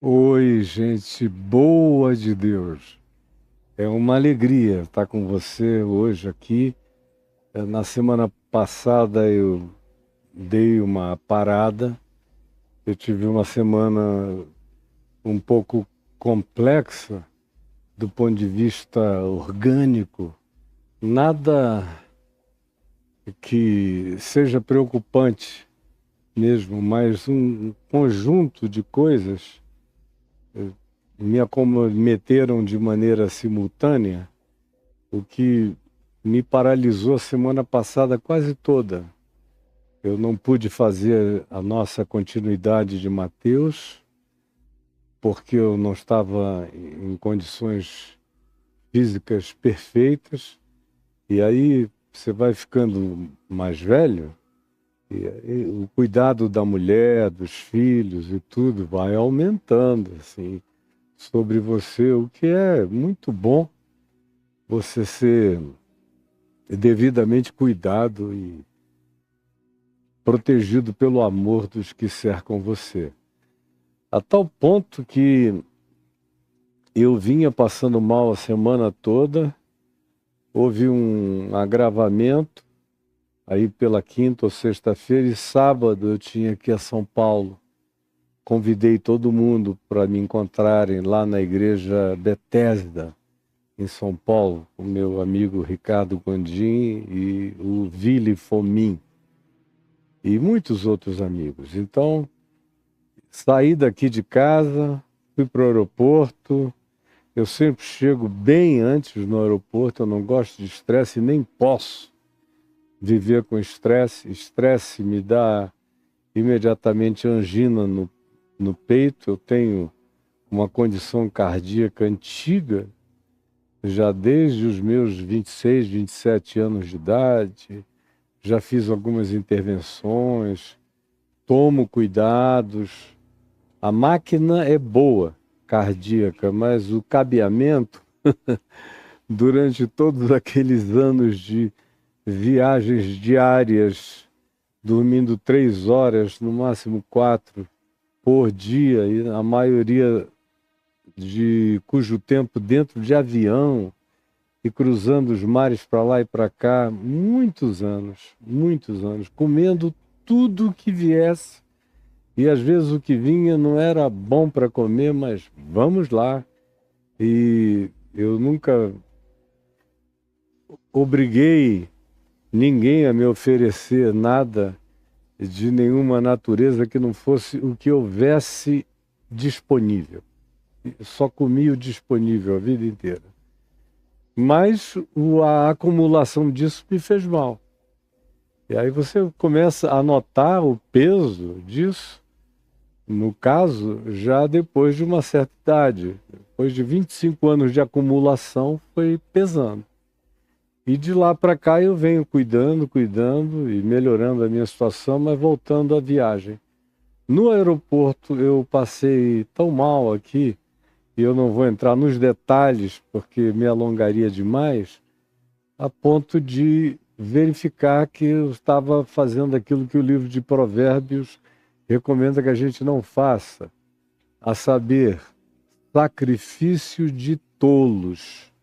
Oi, gente boa de Deus. É uma alegria estar com você hoje aqui. Na semana passada eu dei uma parada. Eu tive uma semana um pouco complexa do ponto de vista orgânico. Nada que seja preocupante mesmo, mas um conjunto de coisas me acometeram de maneira simultânea, o que me paralisou a semana passada quase toda. Eu não pude fazer a nossa continuidade de Mateus, porque eu não estava em condições físicas perfeitas, e aí você vai ficando mais velho, e aí o cuidado da mulher, dos filhos e tudo vai aumentando, assim, sobre você, o que é muito bom você ser devidamente cuidado e protegido pelo amor dos que cercam você. A tal ponto que eu vinha passando mal a semana toda, houve um agravamento, aí pela quinta ou sexta-feira, e sábado eu tinha que ir a São Paulo. Convidei todo mundo para me encontrarem lá na igreja Bethesda, em São Paulo, o meu amigo Ricardo Gondim e o Vili Fomin, e muitos outros amigos. Então, saí daqui de casa, fui para o aeroporto. Eu sempre chego bem antes no aeroporto, eu não gosto de estresse e nem posso viver com estresse. Estresse me dá imediatamente angina no peito. Eu tenho uma condição cardíaca antiga, já desde os meus 26, 27 anos de idade. Já fiz algumas intervenções, tomo cuidados. A máquina é boa, cardíaca, mas o cabeamento, durante todos aqueles anos de viagens diárias, dormindo 3 horas, no máximo 4 por dia, e a maioria de cujo tempo dentro de avião e cruzando os mares para lá e para cá, muitos anos, comendo tudo que viesse. E às vezes o que vinha não era bom para comer, mas vamos lá. E eu nunca obriguei ninguém a me oferecer nada de nenhuma natureza que não fosse o que houvesse disponível. Só comia o disponível a vida inteira. Mas a acumulação disso me fez mal. E aí você começa a notar o peso disso. No caso, já depois de uma certa idade, depois de 25 anos de acumulação, foi pesando. E de lá para cá eu venho cuidando e melhorando a minha situação, mas voltando à viagem. No aeroporto eu passei tão mal aqui, e eu não vou entrar nos detalhes porque me alongaria demais, a ponto de verificar que eu estava fazendo aquilo que o livro de Provérbios recomenda que a gente não faça, a saber, sacrifício de tolos.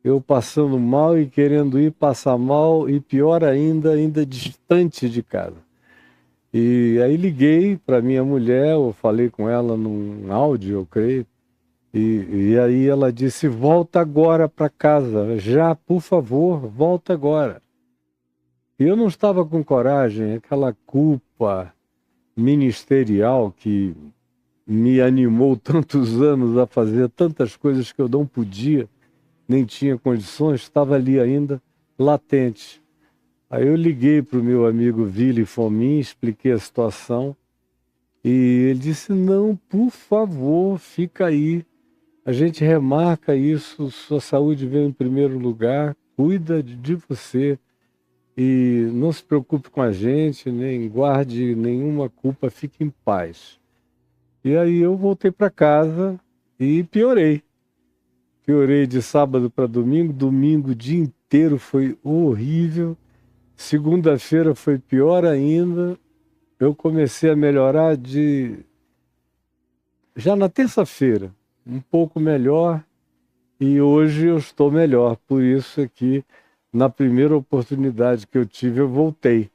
Eu passando mal e querendo ir passar mal, e pior ainda distante de casa. E aí liguei para minha mulher, eu falei com ela num áudio, eu creio, e aí ela disse: volta agora para casa, já, por favor, volta agora. E eu não estava com coragem, aquela culpa ministerial que me animou tantos anos a fazer tantas coisas que eu não podia, nem tinha condições, estava ali ainda latente. Aí eu liguei para o meu amigo Vili Fomin, expliquei a situação, e ele disse: não, por favor, fica aí, a gente remarca isso, sua saúde vem em primeiro lugar, cuida de você e não se preocupe com a gente, nem guarde nenhuma culpa, fique em paz. E aí eu voltei para casa e piorei. Piorei de sábado para domingo, domingo o dia inteiro foi horrível, segunda-feira foi pior ainda. Eu comecei a melhorar de já na terça-feira, um pouco melhor, e hoje eu estou melhor. Por isso aqui, na primeira oportunidade que eu tive, eu voltei.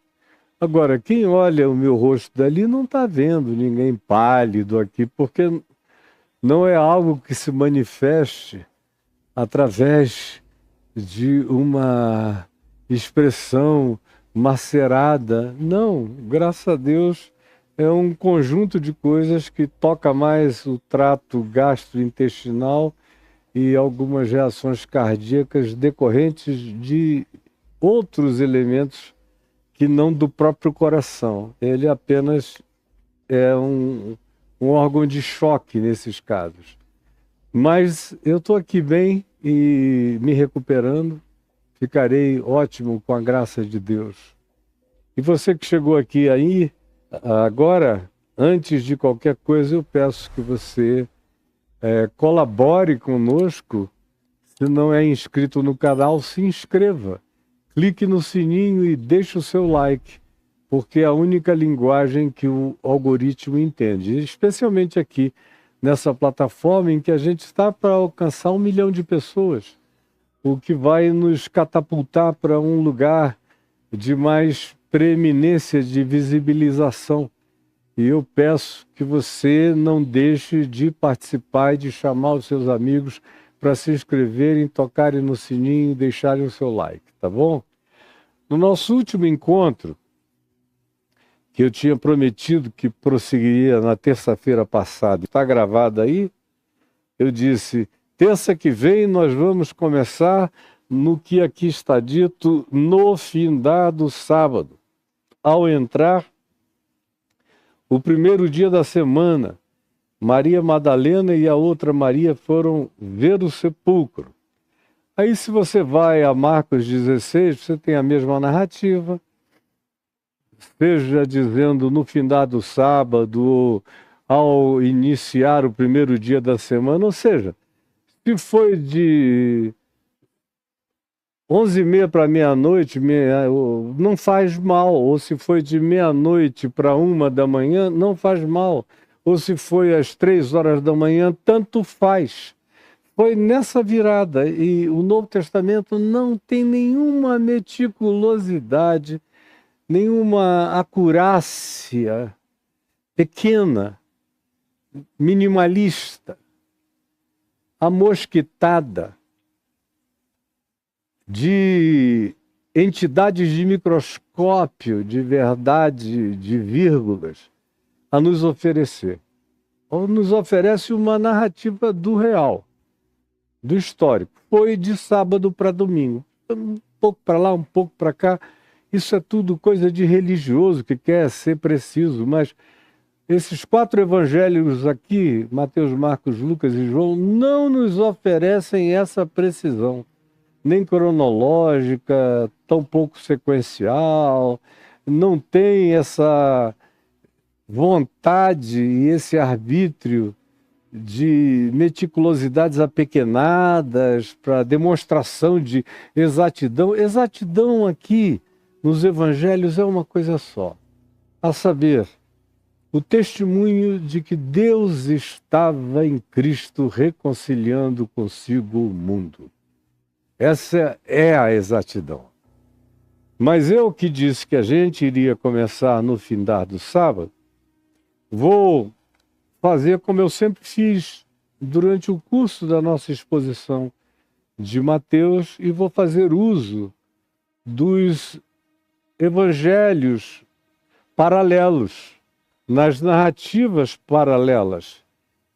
Agora, quem olha o meu rosto dali não está vendo ninguém pálido aqui, porque não é algo que se manifeste através de uma expressão macerada. Não, graças a Deus, é um conjunto de coisas que toca mais o trato gastrointestinal e algumas reações cardíacas decorrentes de outros elementos que não do próprio coração. Ele apenas é um órgão de choque nesses casos. Mas eu estou aqui bem e me recuperando, ficarei ótimo com a graça de Deus. E você que chegou aqui aí, agora, antes de qualquer coisa, eu peço que você colabore conosco. Se não é inscrito no canal, se inscreva. Clique no sininho e deixe o seu like, porque é a única linguagem que o algoritmo entende, especialmente aqui nessa plataforma em que a gente está para alcançar 1 milhão de pessoas, o que vai nos catapultar para um lugar de mais preeminência de visibilização. E eu peço que você não deixe de participar e de chamar os seus amigos para se inscreverem, tocarem no sininho e deixarem o seu like, tá bom? No nosso último encontro, que eu tinha prometido que prosseguiria na terça-feira passada, está gravado aí, eu disse, terça que vem nós vamos começar no que aqui está dito, no findado sábado. Ao entrar, o primeiro dia da semana, Maria Madalena e a outra Maria foram ver o sepulcro. Aí se você vai a Marcos 16, você tem a mesma narrativa, seja dizendo no findado sábado, ou ao iniciar o primeiro dia da semana, ou seja, se foi de 11h30 para meia-noite, não faz mal, ou se foi de meia-noite para 1 da manhã, não faz mal, ou se foi às 3 horas da manhã, tanto faz. Foi nessa virada, e o Novo Testamento não tem nenhuma meticulosidade, nenhuma acurácia pequena, minimalista, amosquitada, de entidades de microscópio, de verdade, de vírgulas, a nos oferecer. Ou nos oferece uma narrativa do real, do histórico. Foi de sábado para domingo. Um pouco para lá, um pouco para cá. Isso é tudo coisa de religioso que quer ser preciso, mas esses 4 evangelhos aqui, Mateus, Marcos, Lucas e João, não nos oferecem essa precisão, nem cronológica, tampouco sequencial, não tem essa vontade e esse arbítrio de meticulosidades apequenadas para demonstração de exatidão. Exatidão aqui nos evangelhos é uma coisa só, a saber, o testemunho de que Deus estava em Cristo reconciliando consigo o mundo. Essa é a exatidão. Mas eu que disse que a gente iria começar no findar do sábado, vou fazer como eu sempre fiz durante o curso da nossa exposição de Mateus e vou fazer uso dos evangelhos paralelos, nas narrativas paralelas.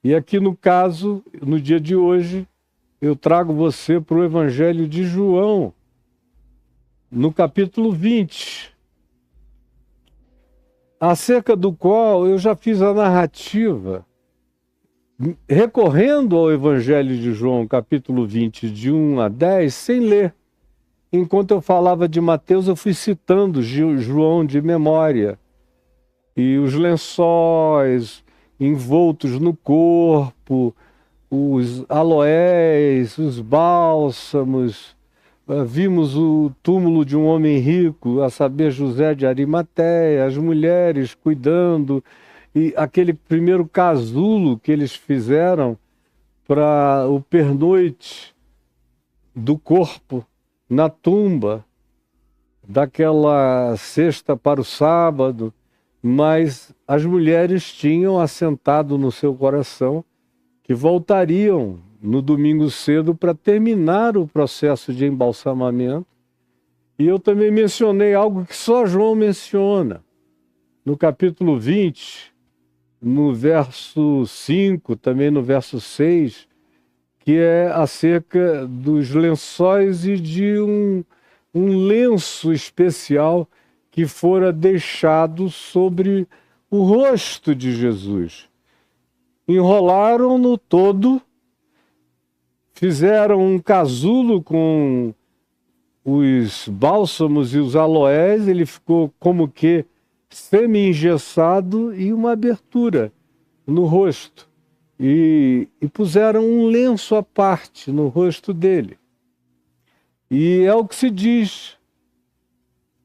E aqui no caso, no dia de hoje, eu trago você para o Evangelho de João, no capítulo 20, acerca do qual eu já fiz a narrativa, recorrendo ao Evangelho de João, capítulo 20, de 1 a 10, sem ler. Enquanto eu falava de Mateus, eu fui citando João de memória. E os lençóis envoltos no corpo, os aloés, os bálsamos, vimos o túmulo de um homem rico, a saber, José de Arimateia, as mulheres cuidando, e aquele primeiro casulo que eles fizeram para o pernoite do corpo na tumba, daquela sexta para o sábado, mas as mulheres tinham assentado no seu coração que voltariam no domingo cedo para terminar o processo de embalsamamento. E eu também mencionei algo que só João menciona. No capítulo 20, no verso 5, também no verso 6, que é acerca dos lençóis e de um lenço especial que fora deixado sobre o rosto de Jesus. Enrolaram-no todo, fizeram um casulo com os bálsamos e os aloés, ele ficou como que semi-engessado e uma abertura no rosto. E puseram um lenço à parte no rosto dele. E é o que se diz,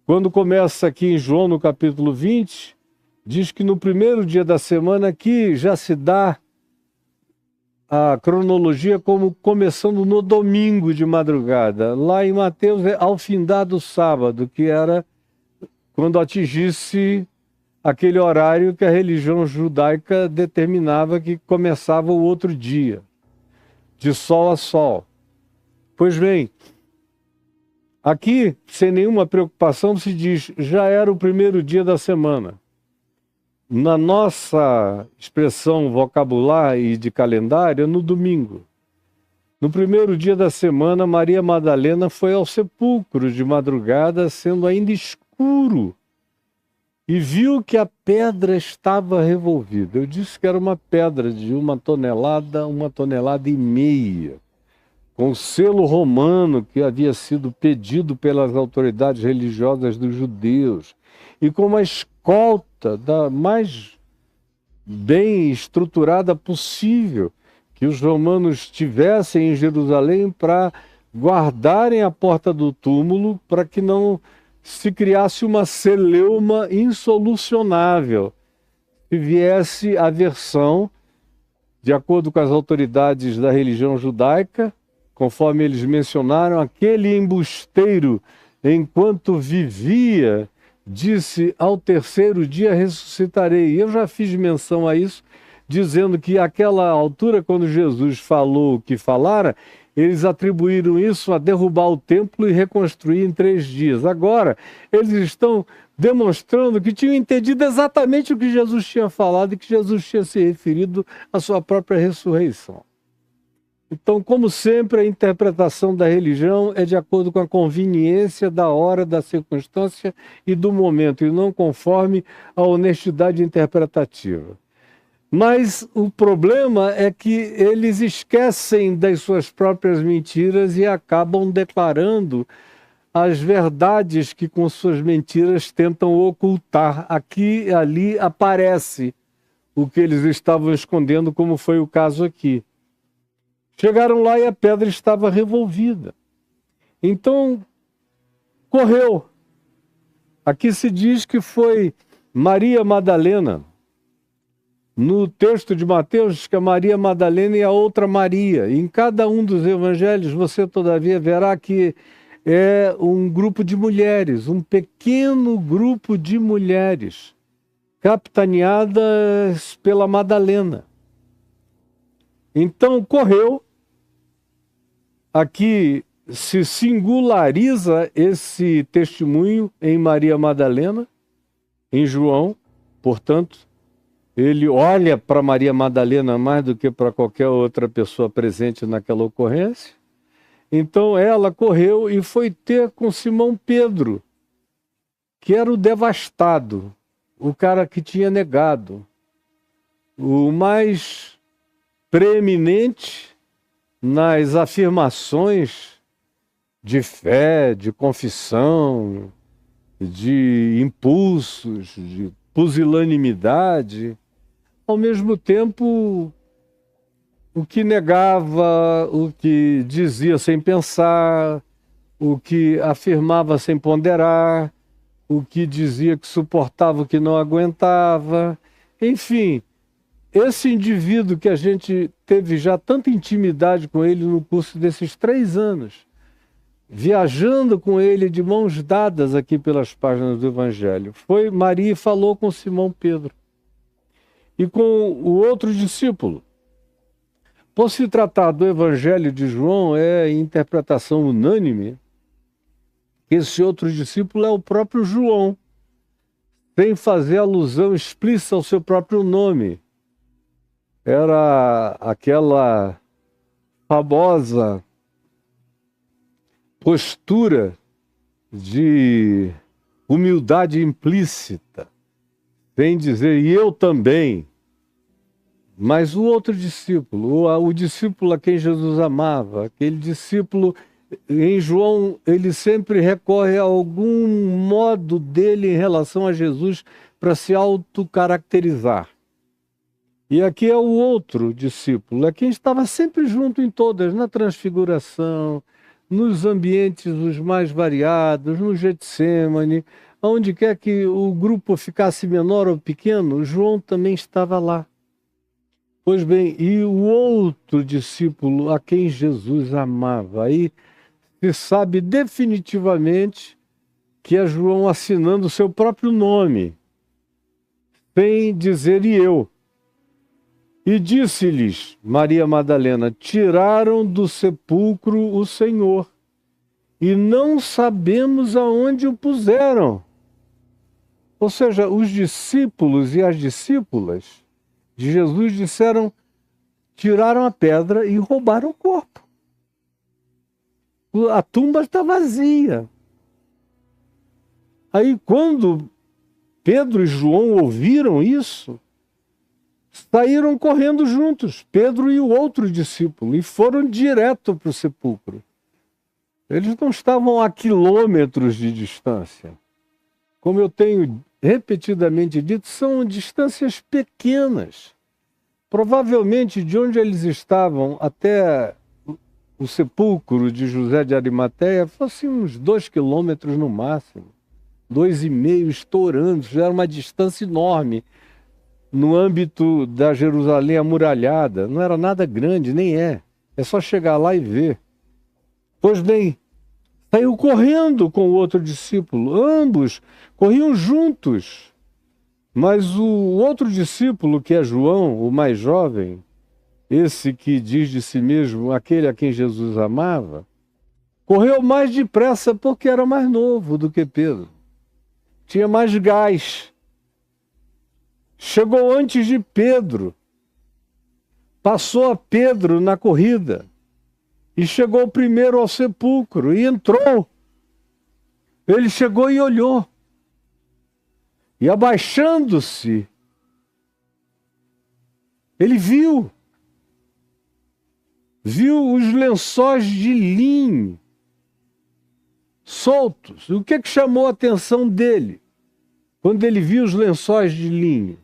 quando começa aqui em João, no capítulo 20, diz que no primeiro dia da semana aqui já se dá a cronologia como começando no domingo de madrugada. Lá em Mateus é ao findado sábado, que era quando atingisse aquele horário que a religião judaica determinava que começava o outro dia, de sol a sol. Pois bem, aqui, sem nenhuma preocupação, se diz, já era o primeiro dia da semana. Na nossa expressão vocabular e de calendário, é no domingo. No primeiro dia da semana, Maria Madalena foi ao sepulcro de madrugada, sendo ainda escuro, e viu que a pedra estava revolvida. Eu disse que era uma pedra de 1,5 toneladas, com o selo romano que havia sido pedido pelas autoridades religiosas dos judeus, e com uma escolta da mais bem estruturada possível que os romanos tivessem em Jerusalém para guardarem a porta do túmulo para que não se criasse uma celeuma insolucionável. Se viesse a versão, de acordo com as autoridades da religião judaica, conforme eles mencionaram, aquele embusteiro, enquanto vivia, disse, ao terceiro dia ressuscitarei. Eu já fiz menção a isso, dizendo que àquela altura, quando Jesus falou o que falara, eles atribuíram isso a derrubar o templo e reconstruir em 3 dias. Agora, eles estão demonstrando que tinham entendido exatamente o que Jesus tinha falado e que Jesus tinha se referido à sua própria ressurreição. Então, como sempre, a interpretação da religião é de acordo com a conveniência da hora, da circunstância e do momento, e não conforme a honestidade interpretativa. Mas o problema é que eles esquecem das suas próprias mentiras e acabam declarando as verdades que com suas mentiras tentam ocultar. Aqui e ali aparece o que eles estavam escondendo, como foi o caso aqui. Chegaram lá e a pedra estava revolvida. Então, correu. Aqui se diz que foi Maria Madalena. No texto de Mateus, diz que a Maria Madalena e a outra Maria. E em cada um dos evangelhos, você todavia verá que é um grupo de mulheres, um pequeno grupo de mulheres, capitaneadas pela Madalena. Então, correu. Aqui se singulariza esse testemunho em Maria Madalena, em João, portanto, ele olha para Maria Madalena mais do que para qualquer outra pessoa presente naquela ocorrência. Então ela correu e foi ter com Simão Pedro, que era o devastado, o cara que tinha negado, o mais preeminente nas afirmações de fé, de confissão, de impulsos, de pusilanimidade, ao mesmo tempo o que negava, o que dizia sem pensar, o que afirmava sem ponderar, o que dizia que suportava o que não aguentava. Enfim, esse indivíduo que a gente teve já tanta intimidade com ele no curso desses 3 anos, viajando com ele de mãos dadas aqui pelas páginas do Evangelho, foi Maria e falou com Simão Pedro e com o outro discípulo. Por se tratar do Evangelho de João, é interpretação unânime que esse outro discípulo é o próprio João, sem fazer alusão explícita ao seu próprio nome. Era aquela famosa postura de humildade implícita, sem dizer, e eu também. Mas o outro discípulo, o discípulo a quem Jesus amava, aquele discípulo, em João, ele sempre recorre a algum modo dele em relação a Jesus para se autocaracterizar. E aqui é o outro discípulo, é quem estava sempre junto em todas, na transfiguração, nos ambientes os mais variados, no Getsêmani, onde quer que o grupo ficasse menor ou pequeno, João também estava lá. Pois bem, e o outro discípulo a quem Jesus amava, aí se sabe definitivamente que é João assinando o seu próprio nome, sem dizer e eu. E disse-lhes, Maria Madalena, tiraram do sepulcro o Senhor, e não sabemos aonde o puseram. Ou seja, os discípulos e as discípulas de Jesus disseram, tiraram a pedra e roubaram o corpo. A tumba está vazia. Aí quando Pedro e João ouviram isso, saíram correndo juntos, Pedro e o outro discípulo, e foram direto para o sepulcro. Eles não estavam a quilômetros de distância. Como eu tenho repetidamente dito, são distâncias pequenas. Provavelmente de onde eles estavam até o sepulcro de José de Arimateia fosse uns 2 quilômetros no máximo. 2,5 estourando, já era uma distância enorme. No âmbito da Jerusalém amuralhada, não era nada grande, nem é. É só chegar lá e ver. Pois bem, saiu correndo com o outro discípulo. Ambos corriam juntos. Mas o outro discípulo, que é João, o mais jovem, esse que diz de si mesmo, aquele a quem Jesus amava, correu mais depressa porque era mais novo do que Pedro. Tinha mais gás. Chegou antes de Pedro, passou a Pedro na corrida e chegou primeiro ao sepulcro e entrou. Ele chegou e olhou. E abaixando-se, ele viu os lençóis de linho soltos. O que chamou a atenção dele quando ele viu os lençóis de linho?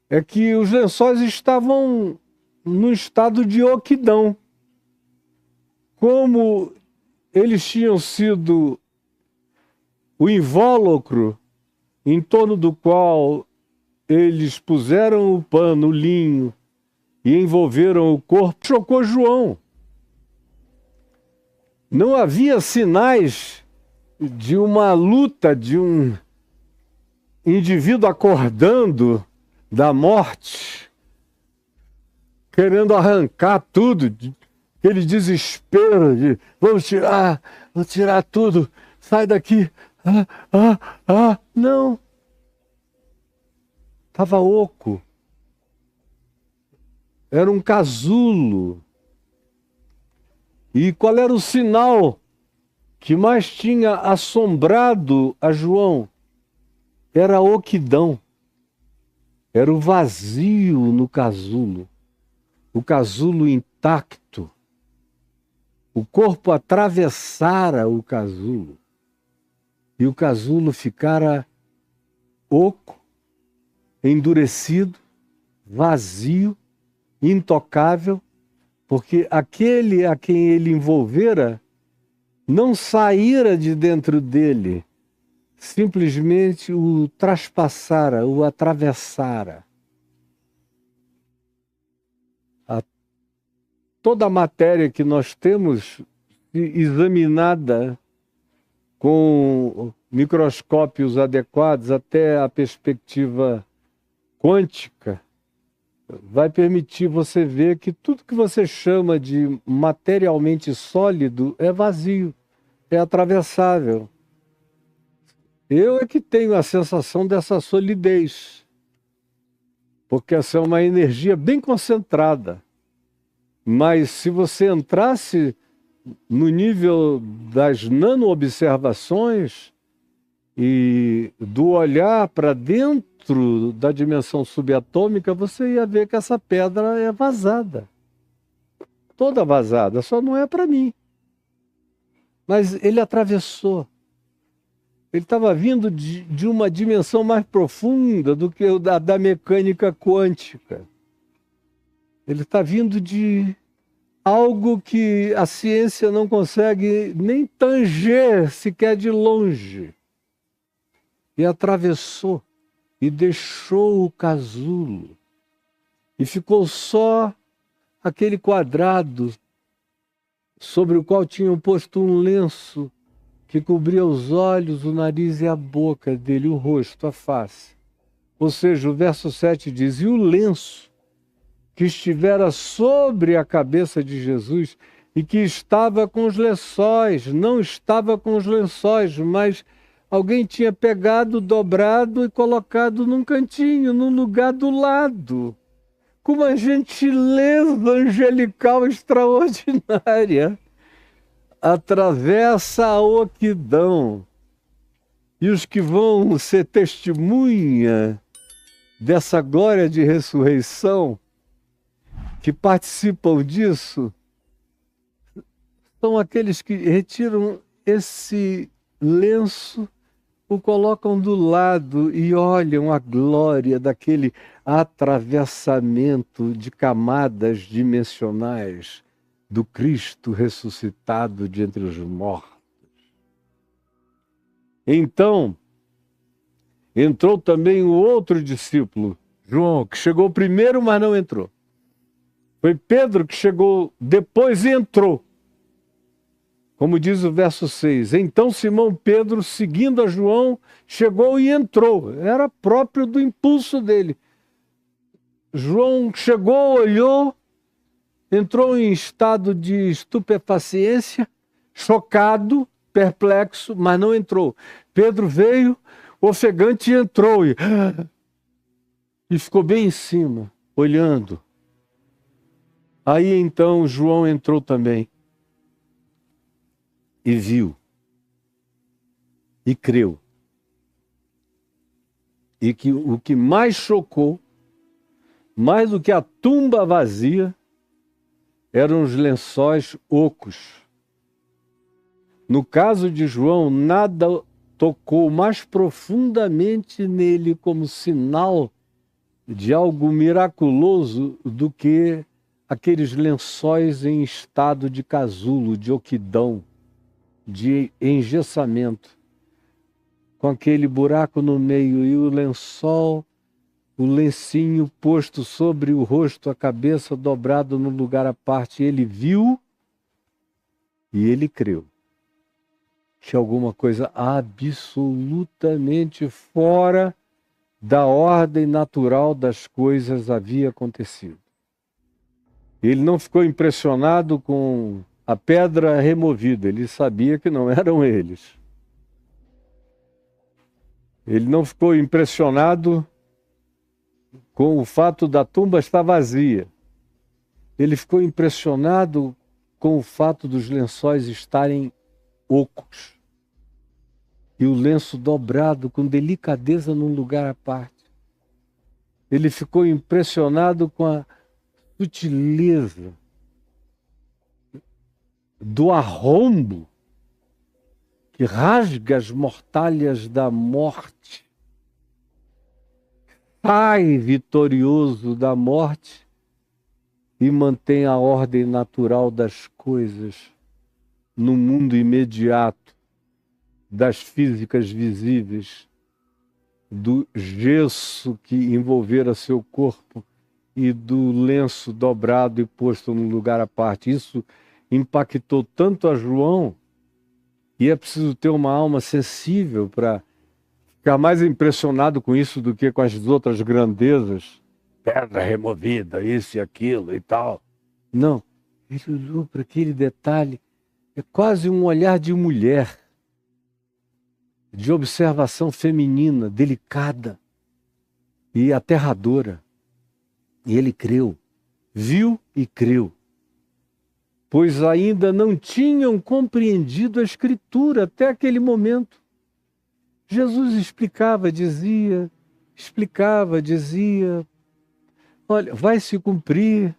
É que os lençóis estavam no estado de oquidão. Como eles tinham sido o invólucro em torno do qual eles puseram o pano, o linho, e envolveram o corpo, chocou João. Não havia sinais de uma luta, de um indivíduo acordando da morte, querendo arrancar tudo, aquele desespero de vou tirar tudo, sai daqui, não. Estava oco. Era um casulo. E qual era o sinal que mais tinha assombrado a João? Era a oquidão. Era o vazio no casulo. O casulo intacto. O corpo atravessara o casulo. E o casulo ficara oco, endurecido, vazio, intocável, porque aquele a quem ele envolvera não saíra de dentro dele, simplesmente o traspassara, o atravessara. Toda a matéria que nós temos examinada com microscópios adequados, até a perspectiva quântica, vai permitir você ver que tudo que você chama de materialmente sólido é vazio, é atravessável. Eu é que tenho a sensação dessa solidez, porque essa é uma energia bem concentrada. Mas se você entrasse no nível das nano-observações e do olhar para dentro da dimensão subatômica, você ia ver que essa pedra é vazada. Toda vazada, só não é para mim. Mas ele atravessou. Ele estava vindo de uma dimensão mais profunda do que da mecânica quântica. Ele está vindo de algo que a ciência não consegue nem tanger sequer de longe. E atravessou e deixou o casulo. E ficou só aquele quadrado sobre o qual tinham posto um lenço que cobria os olhos, o nariz e a boca dele, o rosto, a face. Ou seja, o verso 7 diz: e o lenço que estivera sobre a cabeça de Jesus e que estava com os lençóis, não estava com os lençóis, mas alguém tinha pegado, dobrado e colocado num cantinho, num lugar do lado, com uma gentileza angelical extraordinária. Atravessa a oquidão. E os que vão ser testemunha dessa glória de ressurreição, que participam disso, são aqueles que retiram esse lenço, o colocam do lado e olham a glória daquele atravessamento de camadas dimensionais do Cristo ressuscitado de entre os mortos. Então, entrou também o outro discípulo, João, que chegou primeiro, mas não entrou. Foi Pedro que chegou depois e entrou. Como diz o verso 6. Então Simão Pedro, seguindo a João, chegou e entrou. Era próprio do impulso dele. João chegou, olhou, entrou em estado de estupefaciência, chocado, perplexo, mas não entrou. Pedro veio, ofegante, e entrou. E ficou bem em cima, olhando. Aí então João entrou também e viu e creu. E que o que mais chocou, mais do que a tumba vazia, eram os lençóis ocos. No caso de João, nada tocou mais profundamente nele como sinal de algo miraculoso do que aqueles lençóis em estado de casulo, de oquidão, de engessamento, com aquele buraco no meio e o lençol, o lencinho posto sobre o rosto, a cabeça dobrado no lugar à parte. Ele viu e ele creu que alguma coisa absolutamente fora da ordem natural das coisas havia acontecido. Ele não ficou impressionado com a pedra removida, ele sabia que não eram eles. Ele não ficou impressionado com o fato da tumba estar vazia. Ele ficou impressionado com o fato dos lençóis estarem ocos e o lenço dobrado com delicadeza num lugar à parte. Ele ficou impressionado com a sutileza do arrombo que rasga as mortalhas da morte, sai vitorioso da morte e mantém a ordem natural das coisas no mundo imediato das físicas visíveis, do gesso que envolvera seu corpo e do lenço dobrado e posto num lugar à parte. Isso impactou tanto a João, e é preciso ter uma alma sensível para ficar mais impressionado com isso do que com as outras grandezas. Pedra removida, isso e aquilo e tal. Não, ele olhou para aquele detalhe, é quase um olhar de mulher, de observação feminina, delicada e aterradora. E ele creu, viu e creu, pois ainda não tinham compreendido a Escritura até aquele momento. Jesus explicava, dizia, olha, vai se cumprir,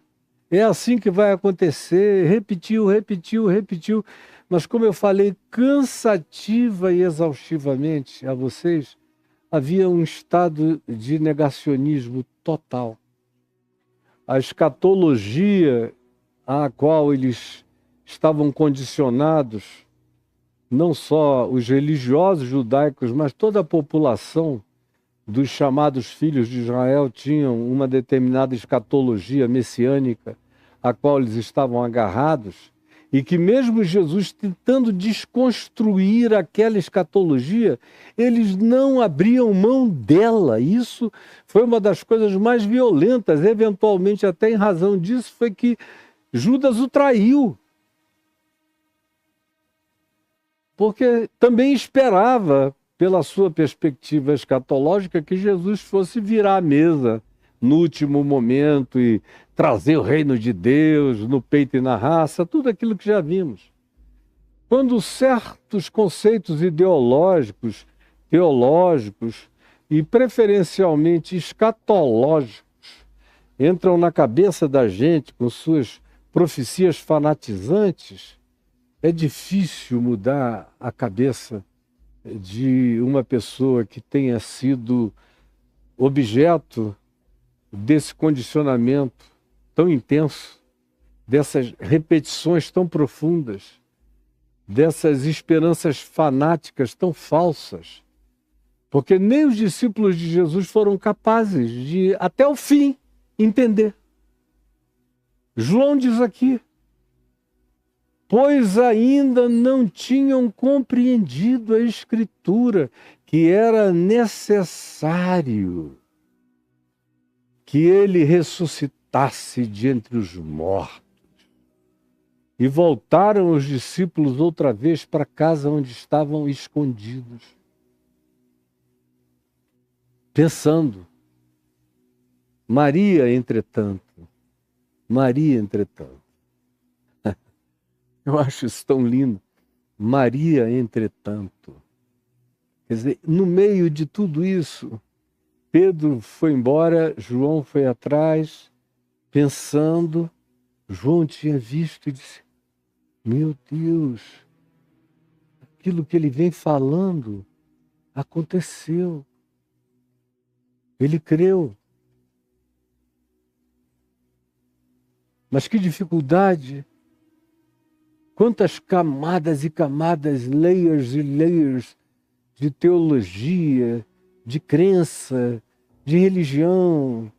é assim que vai acontecer, repetiu, mas como eu falei cansativa e exaustivamente a vocês, havia um estado de negacionismo total. A escatologia à qual eles estavam condicionados, não só os religiosos judaicos, mas toda a população dos chamados filhos de Israel tinham uma determinada escatologia messiânica a qual eles estavam agarrados, e que mesmo Jesus tentando desconstruir aquela escatologia, eles não abriam mão dela. Isso foi uma das coisas mais violentas, eventualmente até em razão disso foi que Judas o traiu. Porque também esperava, pela sua perspectiva escatológica, que Jesus fosse virar a mesa no último momento e trazer o reino de Deus no peito e na raça, tudo aquilo que já vimos. Quando certos conceitos ideológicos, teológicos e preferencialmente escatológicos entram na cabeça da gente com suas profecias fanatizantes, é difícil mudar a cabeça de uma pessoa que tenha sido objeto desse condicionamento tão intenso, dessas repetições tão profundas, dessas esperanças fanáticas tão falsas. Porque nem os discípulos de Jesus foram capazes de, até o fim, entender. João diz aqui, pois ainda não tinham compreendido a Escritura, que era necessário que ele ressuscitasse de entre os mortos. E voltaram os discípulos outra vez para a casa onde estavam escondidos, pensando. Maria, entretanto, eu acho isso tão lindo. Maria, entretanto. Quer dizer, no meio de tudo isso, Pedro foi embora, João foi atrás, pensando. João tinha visto e disse, meu Deus, aquilo que ele vem falando aconteceu. Ele creu. Mas que dificuldade! Quantas camadas e camadas, layers e layers de teologia, de crença, de religião,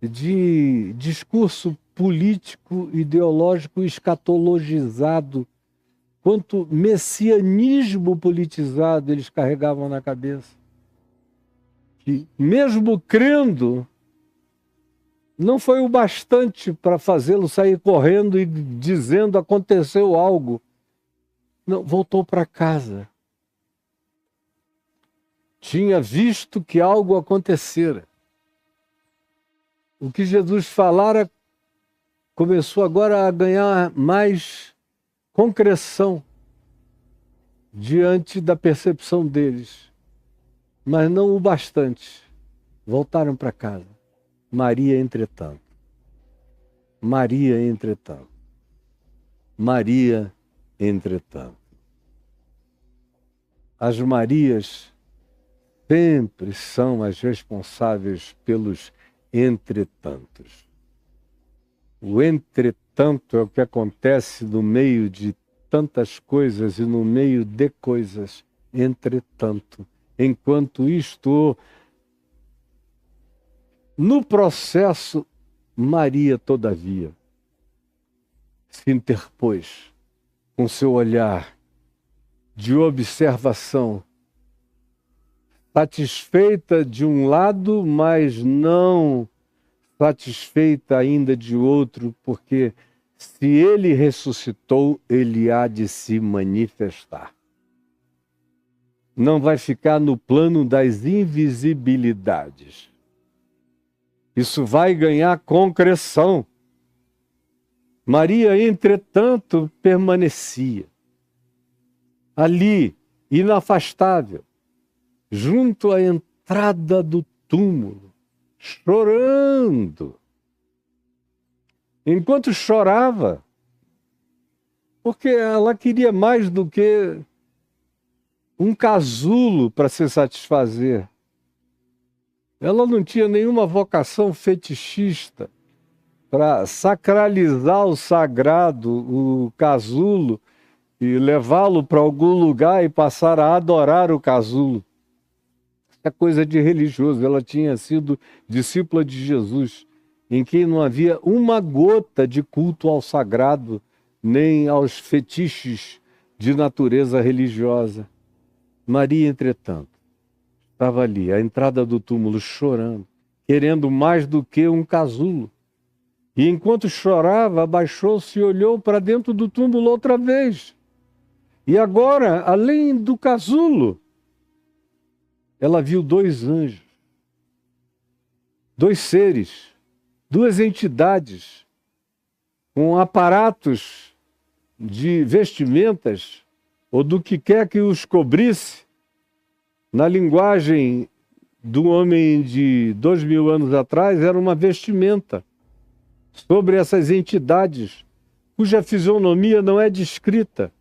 de discurso político, ideológico, escatologizado. Quanto messianismo politizado eles carregavam na cabeça. Que, mesmo crendo, não foi o bastante para fazê-lo sair correndo e dizendo aconteceu algo. Não, voltou para casa. Tinha visto que algo acontecera. O que Jesus falara começou agora a ganhar mais concreção diante da percepção deles. Mas não o bastante. Voltaram para casa. Maria, entretanto. Maria, entretanto. Maria, entretanto. As Marias sempre são as responsáveis pelos entretantos. O entretanto é o que acontece no meio de tantas coisas e no meio de coisas entretanto, enquanto estou no processo, Maria, todavia, se interpôs com seu olhar de observação, satisfeita de um lado, mas não satisfeita ainda de outro, porque se ele ressuscitou, ele há de se manifestar. Não vai ficar no plano das invisibilidades. Isso vai ganhar concreção. Maria, entretanto, permanecia ali, inafastável, junto à entrada do túmulo, chorando. Enquanto chorava, porque ela queria mais do que um casulo para se satisfazer. Ela não tinha nenhuma vocação fetichista para sacralizar o sagrado, o casulo, e levá-lo para algum lugar e passar a adorar o casulo. É coisa de religioso. Ela tinha sido discípula de Jesus, em que não havia uma gota de culto ao sagrado, nem aos fetiches de natureza religiosa. Maria, entretanto, estava ali, à entrada do túmulo, chorando, querendo mais do que um casulo. E enquanto chorava, abaixou-se e olhou para dentro do túmulo outra vez. E agora, além do casulo, ela viu dois anjos, dois seres, duas entidades, com aparatos de vestimentas, ou do que quer que os cobrisse, na linguagem do homem de 2000 anos atrás, era uma vestimenta sobre essas entidades, cuja fisionomia não é descrita.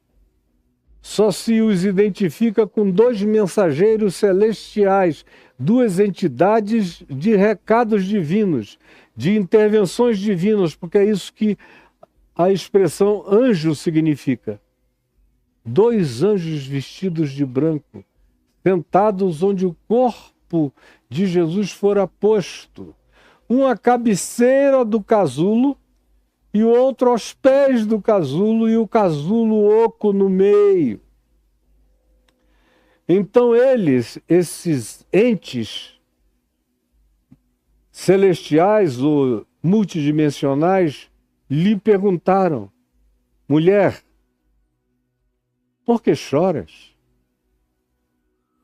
Só se os identifica com dois mensageiros celestiais, duas entidades de recados divinos, de intervenções divinas, porque é isso que a expressão anjo significa. Dois anjos vestidos de branco, sentados onde o corpo de Jesus fora posto, um à cabeceira do casulo e o outro aos pés do casulo, e o casulo oco no meio. Então eles, esses entes celestiais ou multidimensionais, lhe perguntaram: mulher, por que choras?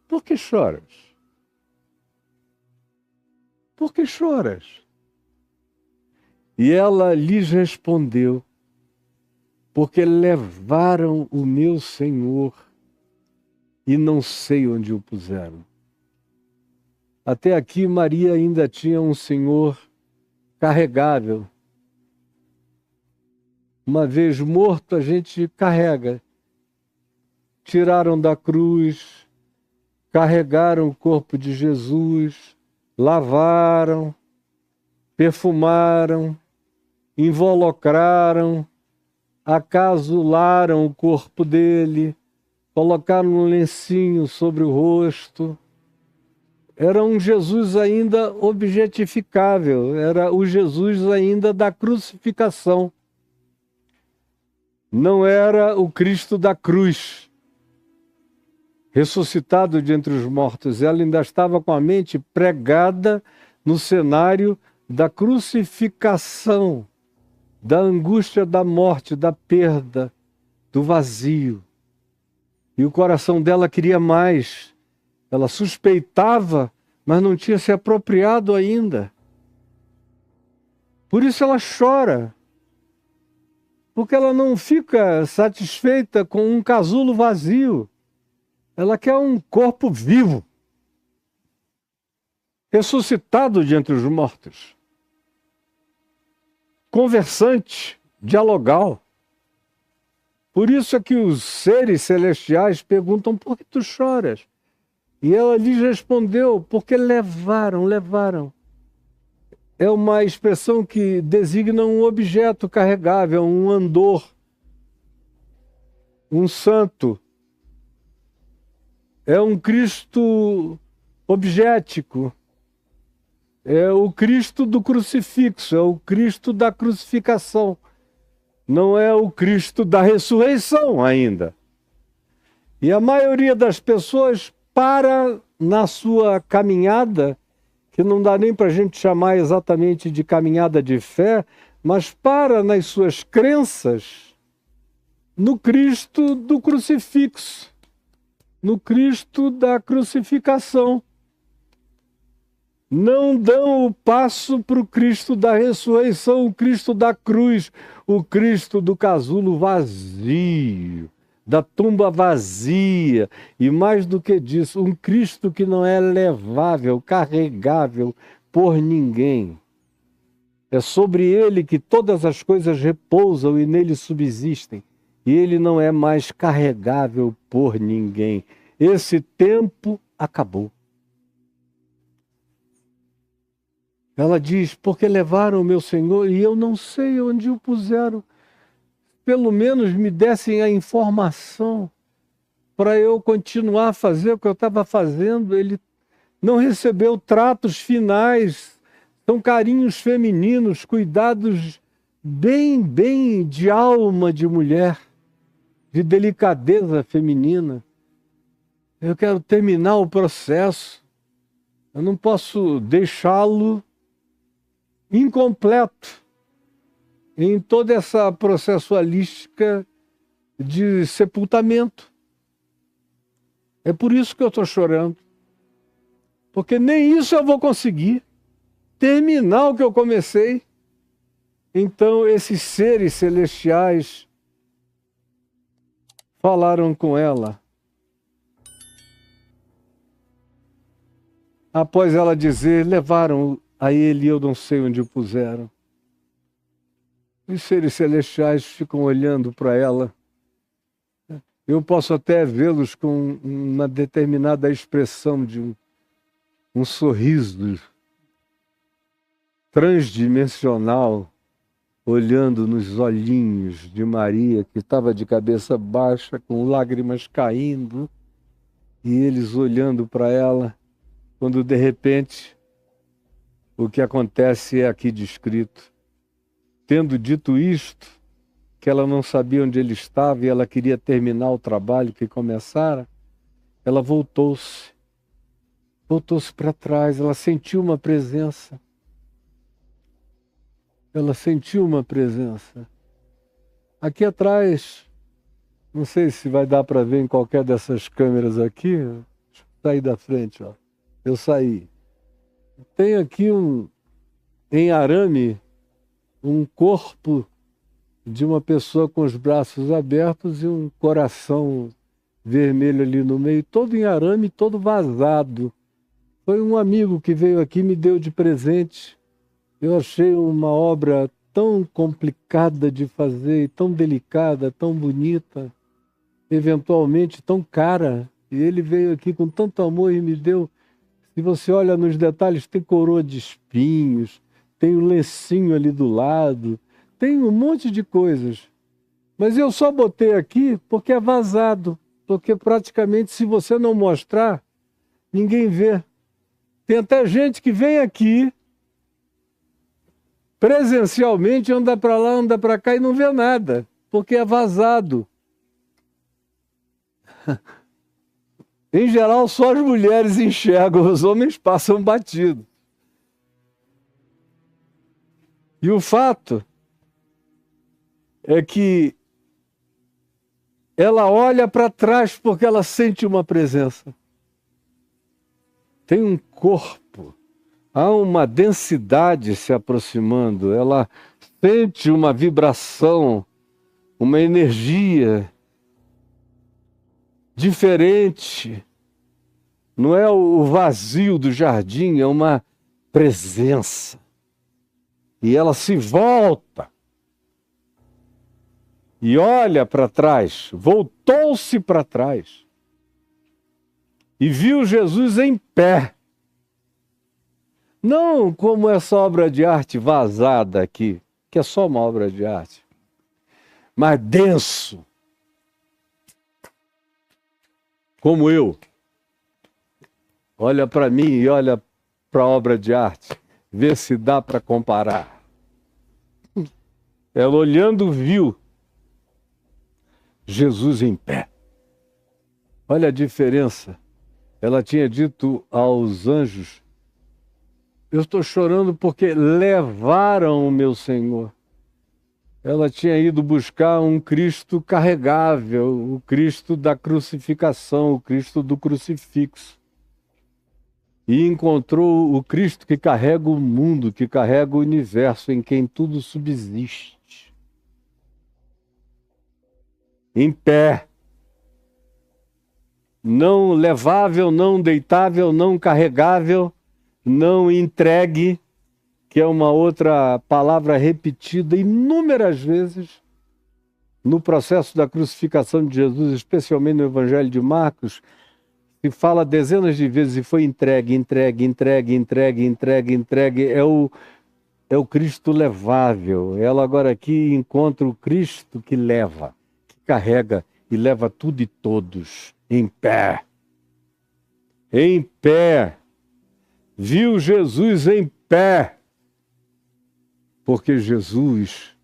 Por que choras? Por que choras? E ela lhes respondeu: porque levaram o meu Senhor e não sei onde o puseram. Até aqui Maria ainda tinha um Senhor carregável. Uma vez morto, a gente carrega. Tiraram da cruz, carregaram o corpo de Jesus, lavaram, perfumaram, involucraram, acasularam o corpo dele, colocaram um lencinho sobre o rosto. Era um Jesus ainda objetificável, era o Jesus ainda da crucificação. Não era o Cristo da cruz, ressuscitado de entre os mortos. Ela ainda estava com a mente pregada no cenário da crucificação, da angústia da morte, da perda, do vazio. E o coração dela queria mais. Ela suspeitava, mas não tinha se apropriado ainda. Por isso ela chora. Porque ela não fica satisfeita com um casulo vazio. Ela quer um corpo vivo, ressuscitado de entre os mortos, conversante, dialogal. Por isso é que os seres celestiais perguntam: por que tu choras? E ela lhes respondeu: porque levaram. É uma expressão que designa um objeto carregável, um andor, um santo. é um Cristo objético, é o Cristo do crucifixo, é o Cristo da crucificação, não é o Cristo da ressurreição ainda. E a maioria das pessoas para na sua caminhada, que não dá nem para a gente chamar exatamente de caminhada de fé, mas para nas suas crenças no Cristo do crucifixo, no Cristo da crucificação. Não dão o passo para o Cristo da ressurreição, o Cristo da cruz, o Cristo do casulo vazio, da tumba vazia, e mais do que disso, um Cristo que não é levável, carregável por ninguém. É sobre ele que todas as coisas repousam e nele subsistem, e ele não é mais carregável por ninguém. Esse tempo acabou. Ela diz, porque levaram o meu Senhor e eu não sei onde o puseram. Pelo menos me dessem a informação para eu continuar a fazer o que eu estava fazendo. Ele não recebeu tratos finais, são carinhos femininos, cuidados bem de alma de mulher, de delicadeza feminina. Eu quero terminar o processo, eu não posso deixá-lo incompleto em toda essa processualística de sepultamento. É por isso que eu estou chorando. Porque nem isso eu vou conseguir terminar o que eu comecei. Então esses seres celestiais falaram com ela. Após ela dizer, levaram a ele, eu não sei onde o puseram. Os seres celestiais ficam olhando para ela. Eu posso até vê-los com uma determinada expressão de um sorriso transdimensional, olhando nos olhinhos de Maria, que estava de cabeça baixa, com lágrimas caindo, e eles olhando para ela, quando de repente o que acontece é aqui descrito. Tendo dito isto, que ela não sabia onde ele estava e ela queria terminar o trabalho que começara, ela voltou-se para trás, ela sentiu uma presença. Ela sentiu uma presença. Aqui atrás, não sei se vai dar para ver em qualquer dessas câmeras aqui, deixa eu sair da frente, ó. Eu saí. Tem aqui em arame, um corpo de uma pessoa com os braços abertos e um coração vermelho ali no meio, todo em arame, todo vazado. Foi um amigo que veio aqui e me deu de presente. Eu achei uma obra tão complicada de fazer, tão delicada, tão bonita, eventualmente tão cara. E ele veio aqui com tanto amor e me deu. Se você olha nos detalhes, tem coroa de espinhos, tem um lencinho ali do lado, tem um monte de coisas. Mas eu só botei aqui porque é vazado, porque praticamente se você não mostrar, ninguém vê. Tem até gente que vem aqui, presencialmente, anda para lá, anda para cá e não vê nada, porque é vazado. Em geral, só as mulheres enxergam, os homens passam batido. E o fato é que ela olha para trás porque ela sente uma presença. Tem um corpo, há uma densidade se aproximando, ela sente uma vibração, uma energia diferente. Não é o vazio do jardim, é uma presença. E ela se volta e olha para trás, voltou-se para trás e viu Jesus em pé. Não como essa obra de arte vazada aqui, que é só uma obra de arte, mas denso. Como eu. Olha para mim e olha para a obra de arte. Vê se dá para comparar. Ela olhando viu Jesus em pé. Olha a diferença. Ela tinha dito aos anjos: eu estou chorando porque levaram o meu Senhor. Ela tinha ido buscar um Cristo carregável, o Cristo da crucificação, o Cristo do crucifixo. E encontrou o Cristo que carrega o mundo, que carrega o universo, em quem tudo subsiste. Em pé. Não levável, não deitável, não carregável, não entregue, que é uma outra palavra repetida inúmeras vezes no processo da crucificação de Jesus, especialmente no Evangelho de Marcos, se fala dezenas de vezes e foi entregue, entregue, entregue, entregue, entregue, entregue. É o Cristo levável. Ela agora aqui encontra o Cristo que leva, que carrega e leva tudo e todos em pé. Em pé. Viu Jesus em pé. Porque Jesus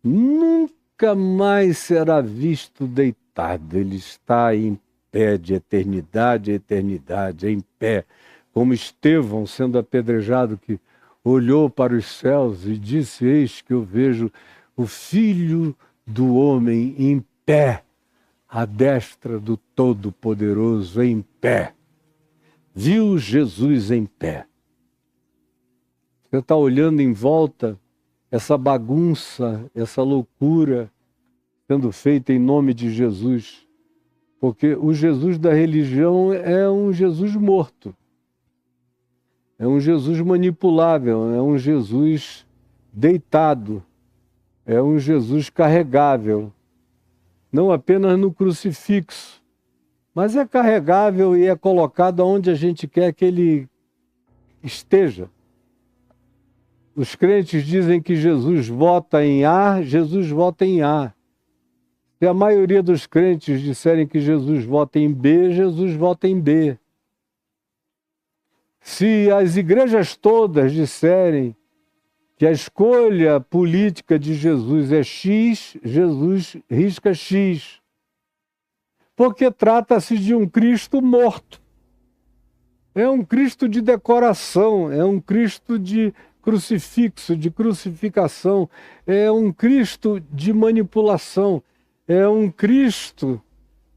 nunca mais será visto deitado. Ele está em pé de eternidade a eternidade, em pé. Como Estevão, sendo apedrejado, que olhou para os céus e disse: eis que eu vejo o Filho do Homem em pé, à destra do Todo-Poderoso, em pé. Viu Jesus em pé. Você está olhando em volta essa bagunça, essa loucura sendo feita em nome de Jesus. Porque o Jesus da religião é um Jesus morto. É um Jesus manipulável, é um Jesus deitado, é um Jesus carregável. Não apenas no crucifixo, mas é carregável e é colocado onde a gente quer que ele esteja. Os crentes dizem que Jesus vota em A, Jesus vota em A. Se a maioria dos crentes disserem que Jesus vota em B, Jesus vota em B. Se as igrejas todas disserem que a escolha política de Jesus é X, Jesus risca X. Porque trata-se de um Cristo morto. É um Cristo de decoração, é um Cristo de crucifixo, de crucificação, é um Cristo de manipulação, é um Cristo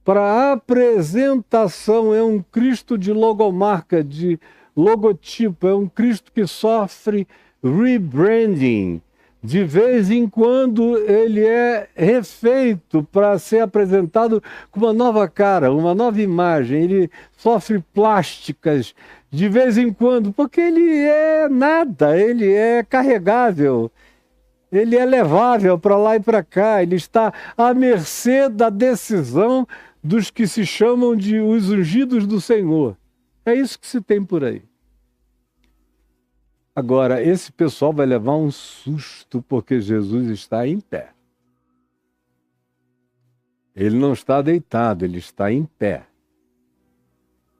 para apresentação, é um Cristo de logomarca, de logotipo, é um Cristo que sofre rebranding. De vez em quando ele é refeito para ser apresentado com uma nova cara, uma nova imagem. Ele sofre plásticas de vez em quando, porque ele é nada, ele é carregável, ele é levável para lá e para cá, ele está à mercê da decisão dos que se chamam de os ungidos do Senhor. É isso que se tem por aí. Agora, esse pessoal vai levar um susto porque Jesus está em pé. Ele não está deitado, ele está em pé.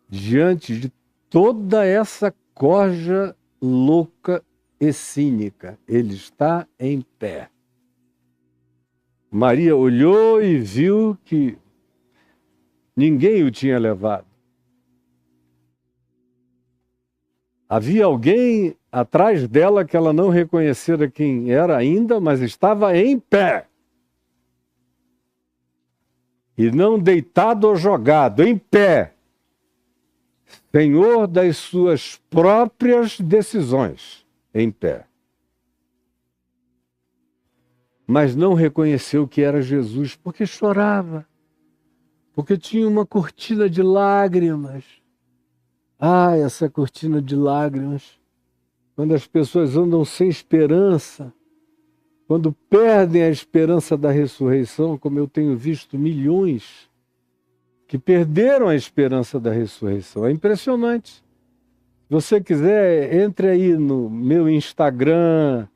Diante de toda essa corja louca e cínica, ele está em pé. Maria olhou e viu que ninguém o tinha levado. Havia alguém atrás dela que ela não reconhecera quem era ainda, mas estava em pé. E não deitado ou jogado, em pé. Senhor das suas próprias decisões, em pé. Mas não reconheceu que era Jesus, porque chorava, porque tinha uma cortina de lágrimas. Ah, essa cortina de lágrimas. Quando as pessoas andam sem esperança, quando perdem a esperança da ressurreição, como eu tenho visto milhões que perderam a esperança da ressurreição. É impressionante. Se você quiser, entre aí no meu Instagram,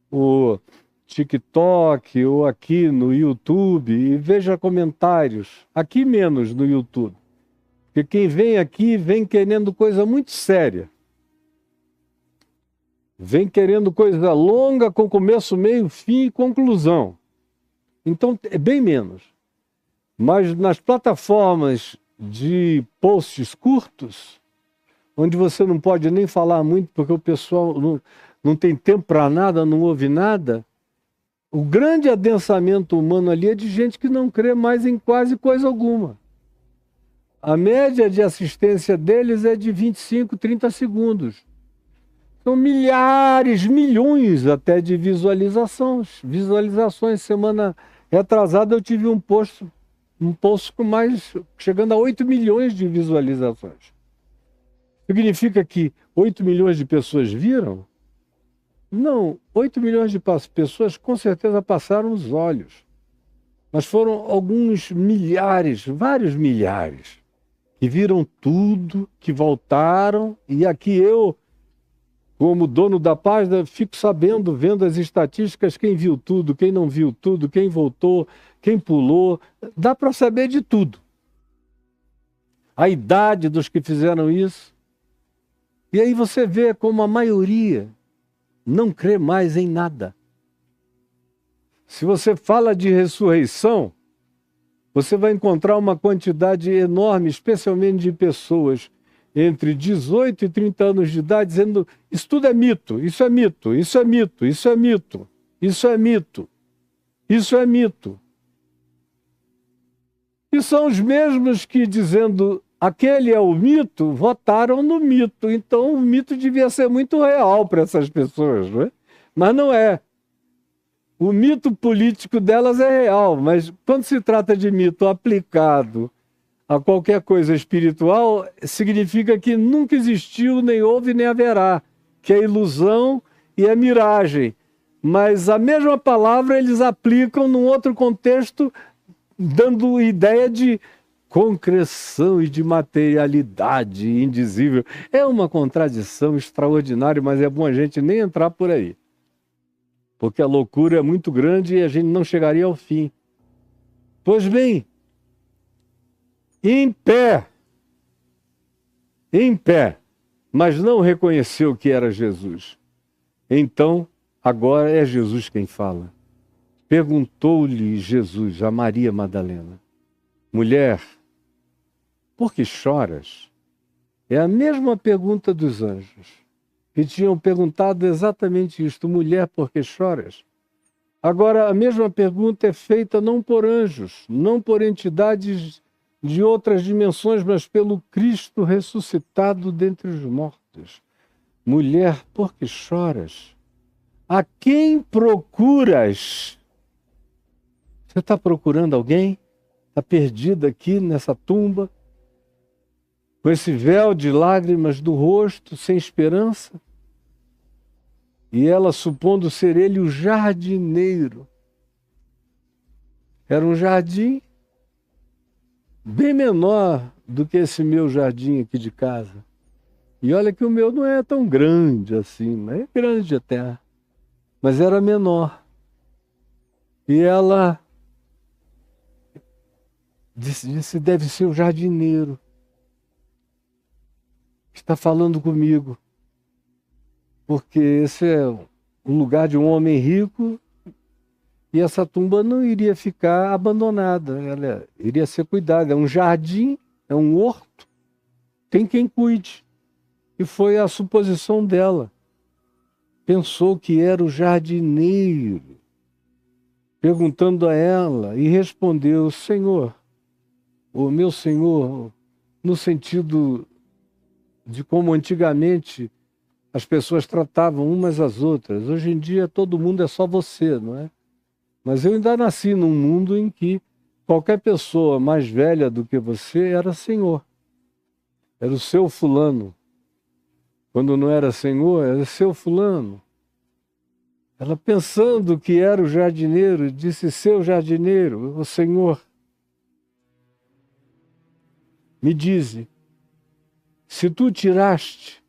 o TikTok ou aqui no YouTube e veja comentários. Aqui menos no YouTube. Porque quem vem aqui vem querendo coisa muito séria. Vem querendo coisa longa, com começo, meio, fim e conclusão. Então, é bem menos. Mas nas plataformas de posts curtos, onde você não pode nem falar muito, porque o pessoal não tem tempo para nada, não ouve nada, o grande adensamento humano ali é de gente que não crê mais em quase coisa alguma. A média de assistência deles é de 25, 30 segundos. São milhares, milhões até de visualizações. Semana retrasada eu tive um post com mais, chegando a 8 milhões de visualizações. Significa que 8 milhões de pessoas viram? Não, 8 milhões de pessoas com certeza passaram os olhos. Mas foram alguns milhares, vários milhares, que viram tudo, que voltaram, e aqui eu, como dono da página, fico sabendo, vendo as estatísticas, quem viu tudo, quem não viu tudo, quem voltou, quem pulou, dá para saber de tudo. A idade dos que fizeram isso. E aí você vê como a maioria não crê mais em nada. Se você fala de ressurreição, você vai encontrar uma quantidade enorme, especialmente de pessoas entre 18 e 30 anos de idade, dizendo isso tudo é mito, isso é mito, isso é mito, isso é mito, isso é mito, isso é mito. E são os mesmos que, dizendo aquele é o mito, votaram no mito. Então o mito devia ser muito real para essas pessoas, não é? Mas não é. O mito político delas é real, mas quando se trata de mito aplicado a qualquer coisa espiritual, significa que nunca existiu, nem houve, nem haverá, que é ilusão e é miragem. Mas a mesma palavra eles aplicam num outro contexto, dando ideia de concreção e de materialidade indizível. É uma contradição extraordinária, mas é bom a gente nem entrar por aí. Porque a loucura é muito grande e a gente não chegaria ao fim. Pois bem, em pé, mas não reconheceu que era Jesus. Então, agora é Jesus quem fala. Perguntou-lhe Jesus a Maria Madalena: mulher, por que choras? É a mesma pergunta dos anjos, que tinham perguntado exatamente isto: mulher, por que choras? Agora, a mesma pergunta é feita não por anjos, não por entidades de outras dimensões, mas pelo Cristo ressuscitado dentre os mortos. Mulher, por que choras? A quem procuras? Você está procurando alguém? Está perdida aqui nessa tumba, com esse véu de lágrimas do rosto, sem esperança? E ela, supondo ser ele o jardineiro. Era um jardim bem menor do que esse meu jardim aqui de casa. E olha que o meu não é tão grande assim, mas é grande até. Mas era menor. E ela disse, deve ser o jardineiro. Está falando comigo. Porque esse é o lugar de um homem rico e essa tumba não iria ficar abandonada, ela iria ser cuidada. É um jardim, é um horto, tem quem cuide. E foi a suposição dela. Pensou que era o jardineiro, perguntando a ela, e respondeu: Senhor, o meu Senhor, no sentido de como antigamente as pessoas tratavam umas às outras. Hoje em dia todo mundo é só você, não é? Mas eu ainda nasci num mundo em que qualquer pessoa mais velha do que você era senhor. Era o seu fulano. Quando não era senhor, era seu fulano. Ela, pensando que era o jardineiro, disse: seu jardineiro, o Senhor, me dize, se tu tiraste,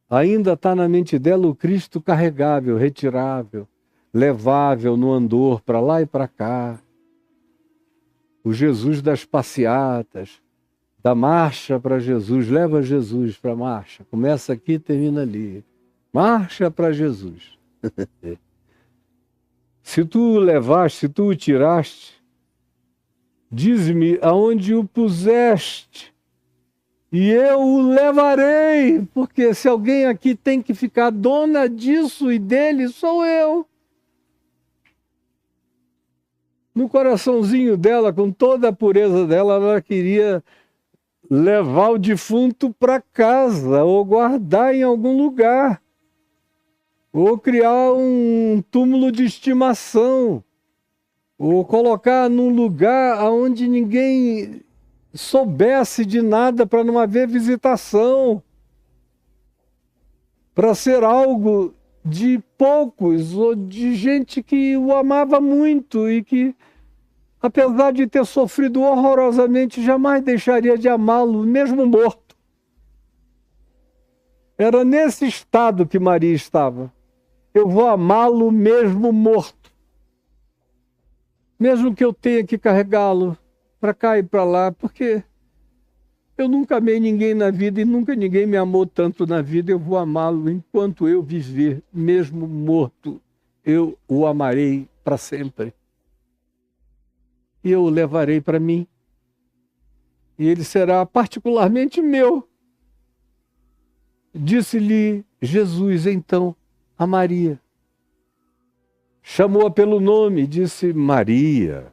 ainda está na mente dela o Cristo carregável, retirável, levável no andor para lá e para cá, o Jesus das passeatas, da marcha para Jesus. Leva Jesus para a marcha. Começa aqui, termina ali. Marcha para Jesus. Se tu o levaste, se tu o tiraste, diz-me aonde o puseste, e eu o levarei, porque se alguém aqui tem que ficar dona disso e dele, sou eu. No coraçãozinho dela, com toda a pureza dela, ela queria levar o defunto para casa, ou guardar em algum lugar, ou criar um túmulo de estimação, ou colocar num lugar onde ninguém soubesse de nada, para não haver visitação, para ser algo de poucos, ou de gente que o amava muito e que, apesar de ter sofrido horrorosamente, jamais deixaria de amá-lo, mesmo morto. Era nesse estado que Maria estava. Eu vou amá-lo mesmo morto. Mesmo que eu tenha que carregá-lo para cá e para lá, porque eu nunca amei ninguém na vida e nunca ninguém me amou tanto na vida. Eu vou amá-lo enquanto eu viver, mesmo morto. Eu o amarei para sempre. E eu o levarei para mim. E ele será particularmente meu. Disse-lhe Jesus, então, a Maria. Chamou-a pelo nome, disse Maria.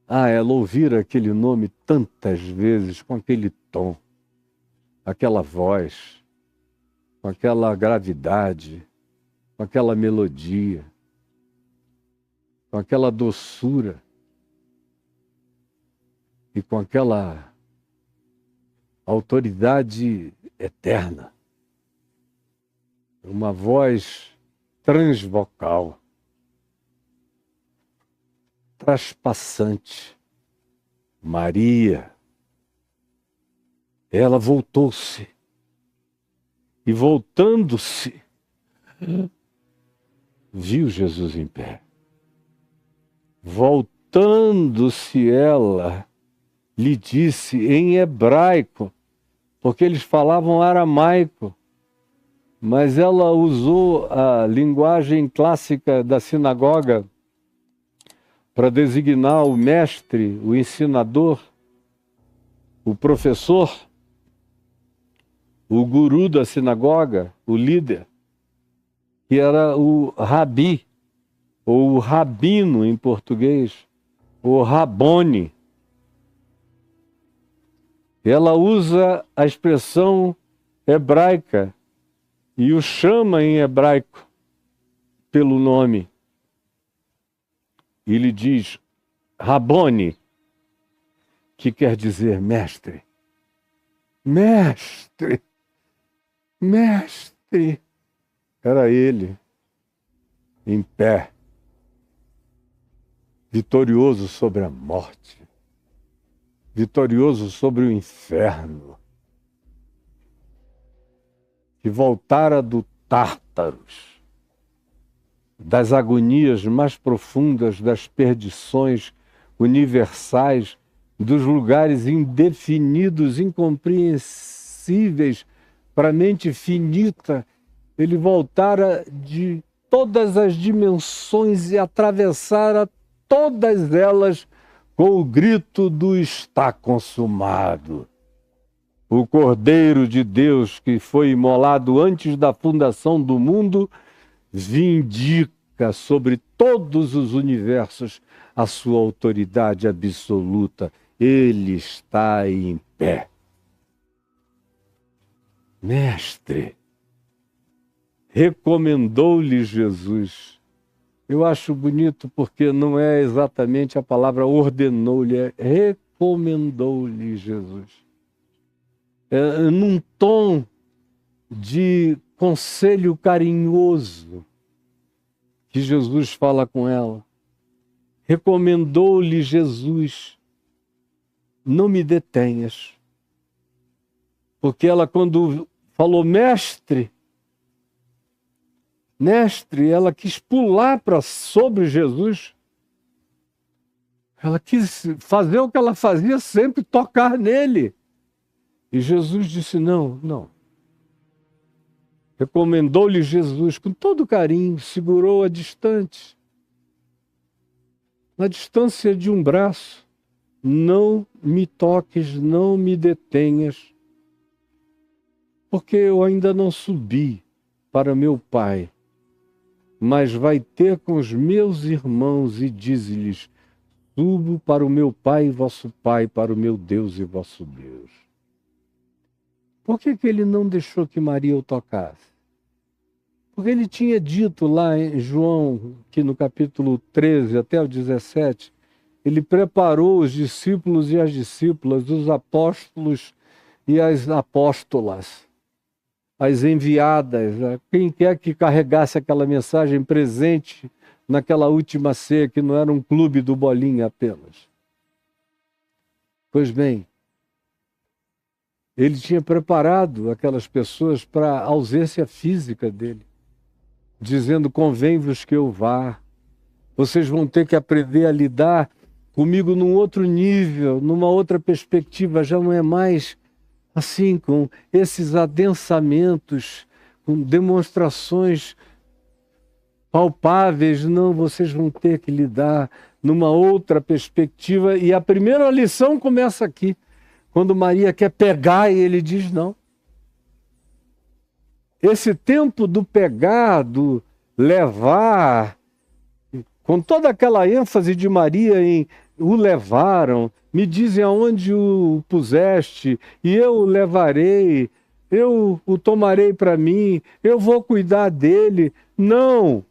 Ela ouvira aquele nome tantas vezes, com aquele tom, aquela voz, com aquela gravidade, com aquela melodia, com aquela doçura e com aquela autoridade eterna. Uma voz transvocal, traspassante. Maria, ela voltou-se e, voltando-se, viu Jesus em pé. Voltando-se ela, lhe disse em hebraico, porque eles falavam aramaico, mas ela usou a linguagem clássica da sinagoga para designar o mestre, o ensinador, o professor, o guru da sinagoga, o líder, que era o rabi, ou o rabino em português, o rabone. Ela usa a expressão hebraica e o chama em hebraico pelo nome. E lhe diz, Rabone, que quer dizer mestre. Mestre! Mestre! Era ele, em pé, vitorioso sobre a morte, vitorioso sobre o inferno, que voltara do Tártaros, das agonias mais profundas, das perdições universais, dos lugares indefinidos, incompreensíveis para a mente finita. Ele voltara de todas as dimensões e atravessara todas elas com o grito do está consumado. O Cordeiro de Deus, que foi imolado antes da fundação do mundo, vindica sobre todos os universos a sua autoridade absoluta. Ele está em pé. Mestre, recomendou-lhe Jesus. Eu acho bonito porque não é exatamente a palavra ordenou-lhe, é recomendou-lhe Jesus. Num tom de conselho carinhoso que Jesus fala com ela. Recomendou-lhe Jesus, não me detenhas. Porque ela, quando falou mestre, ela quis pular sobre Jesus Ela quis fazer o que ela fazia sempre, tocar nele. E Jesus disse: não, não. Recomendou-lhe Jesus com todo carinho, segurou-a distante, na distância de um braço. Não me toques, não me detenhas, porque eu ainda não subi para meu Pai, mas vai ter com os meus irmãos e dize-lhes: subo para o meu Pai e vosso Pai, para o meu Deus e vosso Deus. Por que ele não deixou que Maria o tocasse? Porque ele tinha dito lá em João, que no capítulo 13 até o 17, ele preparou os discípulos e as discípulas, os apóstolos e as apóstolas, as enviadas, quem quer que carregasse aquela mensagem presente naquela última ceia, que não era um clube do Bolinha apenas. Pois bem, ele tinha preparado aquelas pessoas para a ausência física dele, dizendo: convém-vos que eu vá, vocês vão ter que aprender a lidar comigo num outro nível, numa outra perspectiva, já não é mais assim, com esses adensamentos, com demonstrações palpáveis, não, vocês vão ter que lidar numa outra perspectiva. E a primeira lição começa aqui, quando Maria quer pegar e ele diz não. Esse tempo do pegar, do levar, com toda aquela ênfase de Maria em o levaram, me dizem aonde o puseste, e eu o levarei, eu o tomarei para mim, eu vou cuidar dele. Não!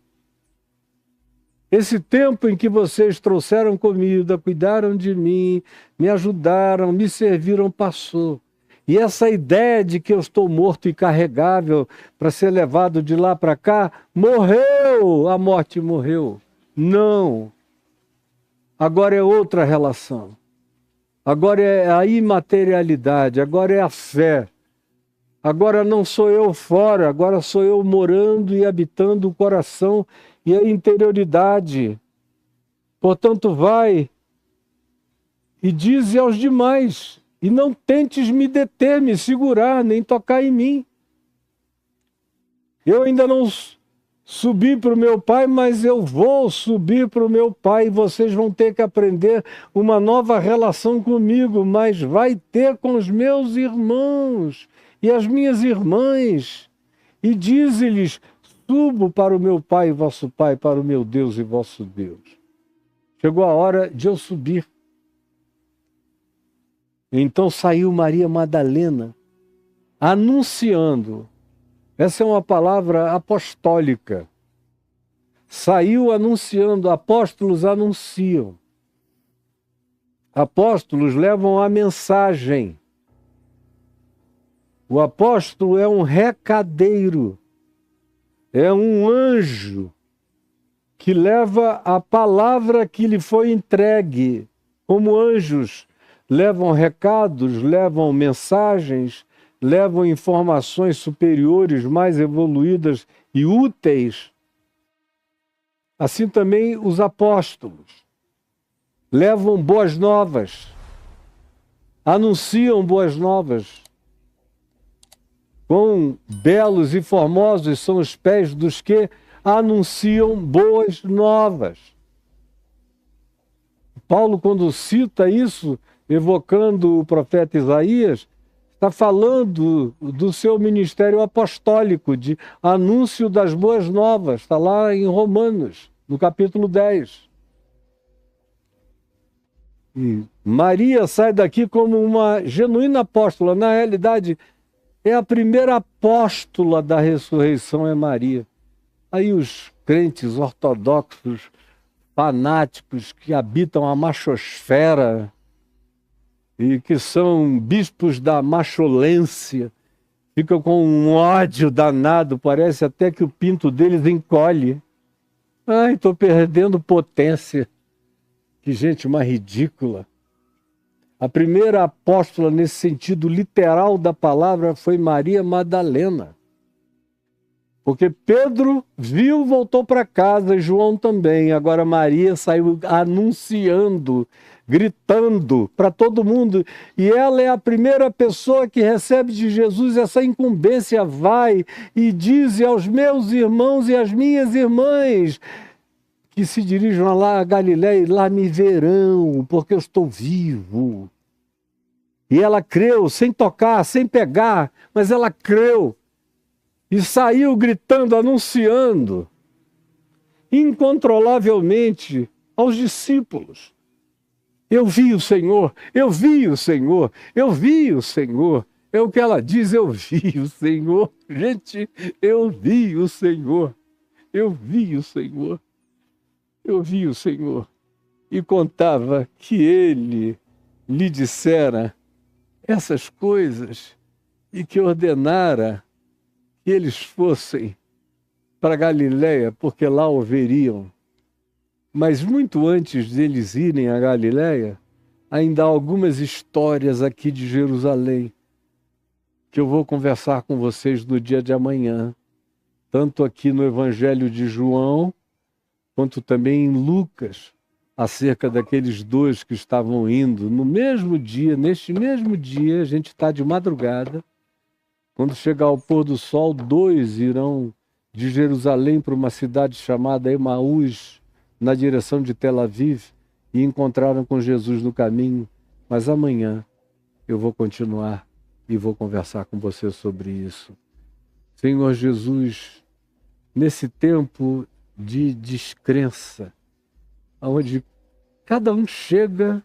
Esse tempo em que vocês trouxeram comida, cuidaram de mim, me ajudaram, me serviram, passou. E essa ideia de que eu estou morto e carregável para ser levado de lá para cá, morreu! A morte morreu. Não! Agora é outra relação. Agora é a imaterialidade, agora é a fé. Agora não sou eu fora, agora sou eu morando e habitando o coração e a interioridade. Portanto, vai e dize aos demais, e não tentes me deter, me segurar, nem tocar em mim. Eu ainda não subi para o meu Pai, mas eu vou subir para o meu Pai, e vocês vão ter que aprender uma nova relação comigo, mas vai ter com os meus irmãos e as minhas irmãs. E dize-lhes: subo para o meu Pai e vosso Pai, para o meu Deus e vosso Deus. Chegou a hora de eu subir. Então saiu Maria Madalena, anunciando. Essa é uma palavra apostólica. Saiu anunciando, apóstolos anunciam. Apóstolos levam a mensagem. O apóstolo é um recadeiro, é um anjo que leva a palavra que lhe foi entregue. Como anjos levam recados, levam mensagens, levam informações superiores, mais evoluídas e úteis. Assim também os apóstolos levam boas novas, anunciam boas novas. Quão belos e formosos são os pés dos que anunciam boas novas. Paulo, quando cita isso, evocando o profeta Isaías, está falando do seu ministério apostólico, de anúncio das boas novas. Está lá em Romanos, no capítulo 10. E Maria sai daqui como uma genuína apóstola. Na realidade, é a primeira apóstola da ressurreição, é Maria. Aí os crentes ortodoxos, fanáticos, que habitam a machosfera e que são bispos da macholência, ficam com um ódio danado, parece até que o pinto deles encolhe. Ai, estou perdendo potência. Que gente mais ridícula. A primeira apóstola, nesse sentido literal da palavra, foi Maria Madalena. Porque Pedro viu, voltou para casa, e João também. Agora Maria saiu anunciando, gritando para todo mundo. E ela é a primeira pessoa que recebe de Jesus essa incumbência. Vai e dize aos meus irmãos e às minhas irmãs que se dirijam lá a Galiléia e lá me verão, porque eu estou vivo. E ela creu, sem tocar, sem pegar, mas ela creu. E saiu gritando, anunciando, incontrolavelmente aos discípulos. Eu vi o Senhor, eu vi o Senhor, eu vi o Senhor. É o que ela diz, eu vi o Senhor. Gente, eu vi o Senhor, eu vi o Senhor, eu vi o Senhor. E contava que ele lhe dissera essas coisas e que ordenara que eles fossem para Galiléia, porque lá o veriam. Mas muito antes deles irem a Galiléia, ainda há algumas histórias aqui de Jerusalém que eu vou conversar com vocês no dia de amanhã, tanto aqui no Evangelho de João, quanto também em Lucas, acerca daqueles dois que estavam indo no mesmo dia, neste mesmo dia, a gente está de madrugada. Quando chegar ao pôr do sol, dois irão de Jerusalém para uma cidade chamada Emaús, na direção de Tel Aviv, e encontraram com Jesus no caminho. Mas amanhã eu vou continuar e vou conversar com você sobre isso. Senhor Jesus, nesse tempo de descrença, onde cada um chega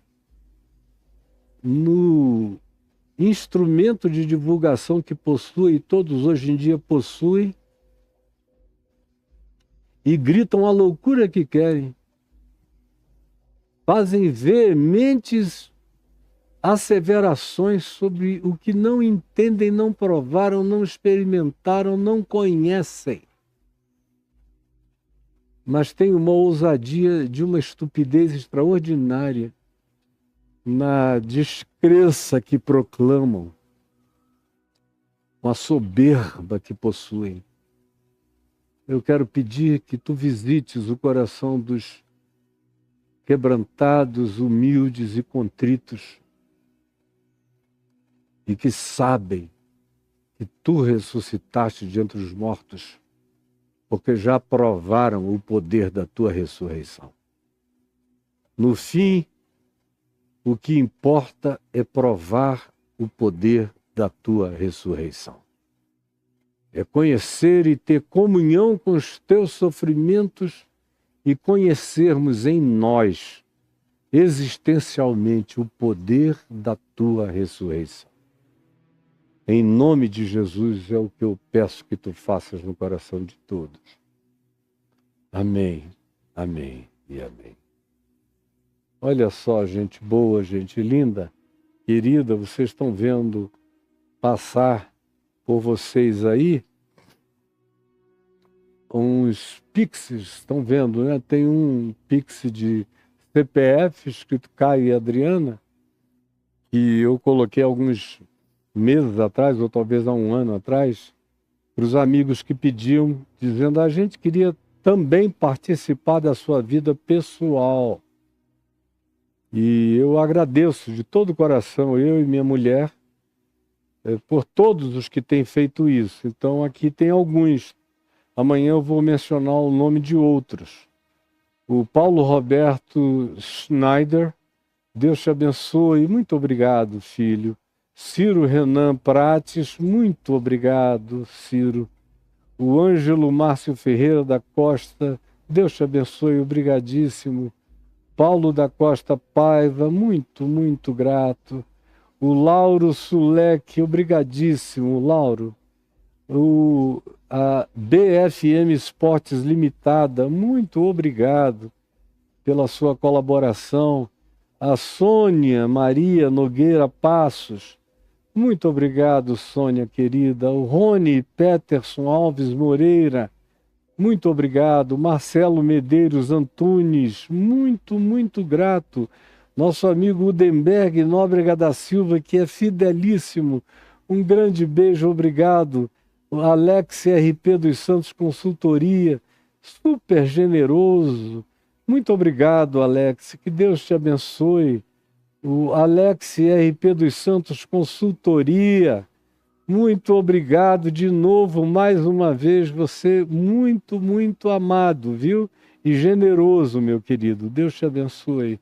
no instrumento de divulgação que possui, todos hoje em dia possuem, e gritam a loucura que querem. Fazem veementes asseverações sobre o que não entendem, não provaram, não experimentaram, não conhecem. Mas tem uma ousadia de uma estupidez extraordinária na descrença que proclamam, uma soberba que possuem. Eu quero pedir que tu visites o coração dos quebrantados, humildes e contritos, e que sabem que tu ressuscitaste de entre os mortos, porque já provaram o poder da tua ressurreição. No fim, o que importa é provar o poder da tua ressurreição. É conhecer e ter comunhão com os teus sofrimentos e conhecermos em nós, existencialmente, o poder da tua ressurreição. Em nome de Jesus é o que eu peço que tu faças no coração de todos. Amém, amém e amém. Olha só, gente boa, gente linda, querida, vocês estão vendo passar por vocês aí uns pixies, estão vendo, né? Tem um pixie de CPF escrito Caio e Adriana, que eu coloquei alguns meses atrás, ou talvez há um ano atrás, para os amigos que pediam, dizendo: a gente queria também participar da sua vida pessoal. E eu agradeço de todo o coração, eu e minha mulher, por todos os que têm feito isso. Então aqui tem alguns. Amanhã eu vou mencionar o nome de outros. O Paulo Roberto Schneider, Deus te abençoe, muito obrigado, filho. Ciro Renan Prates, muito obrigado, Ciro. O Ângelo Márcio Ferreira da Costa, Deus te abençoe, obrigadíssimo. Paulo da Costa Paiva, muito, muito grato. O Lauro Sulek, obrigadíssimo, Lauro. A BFM Esportes Limitada, muito obrigado pela sua colaboração. A Sônia Maria Nogueira Passos, muito obrigado, Sônia querida. O Rony Peterson Alves Moreira, muito obrigado. Marcelo Medeiros Antunes, muito, muito grato. Nosso amigo Udenberg Nóbrega da Silva, que é fidelíssimo. Um grande beijo, obrigado. O Alex RP dos Santos Consultoria, super generoso. Muito obrigado, Alex. Que Deus te abençoe. O Alex RP dos Santos Consultoria, muito obrigado de novo, mais uma vez, você muito, muito amado, viu? E generoso, meu querido. Deus te abençoe.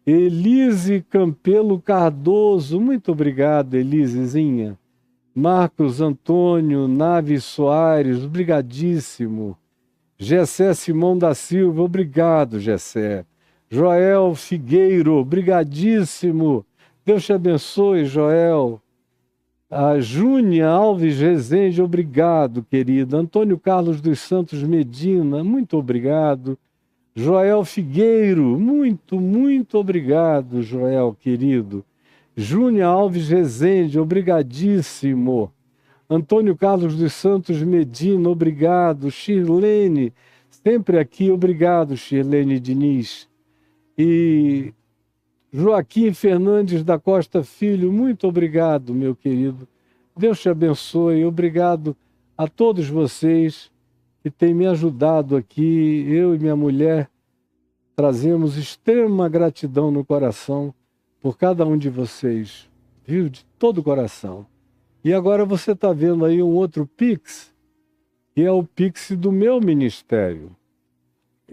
Elise Campelo Cardoso, muito obrigado, Elisezinha. Marcos Antônio Naves Soares, obrigadíssimo. Gessé Simão da Silva, obrigado, Gessé. Joel Figueiro, obrigadíssimo. Deus te abençoe, Joel. A Júnia Alves Rezende, obrigado, querido. Antônio Carlos dos Santos Medina, muito obrigado. Joel Figueiro, muito, muito obrigado, Joel, querido. Júnia Alves Rezende, obrigadíssimo. Antônio Carlos dos Santos Medina, obrigado. Shirlene, sempre aqui, obrigado, Shirlene Diniz. E Joaquim Fernandes da Costa Filho, muito obrigado, meu querido. Deus te abençoe. Obrigado a todos vocês que têm me ajudado aqui. Eu e minha mulher trazemos extrema gratidão no coração por cada um de vocês, viu? De todo o coração. E agora você está vendo aí um outro Pix, que é o Pix do meu ministério.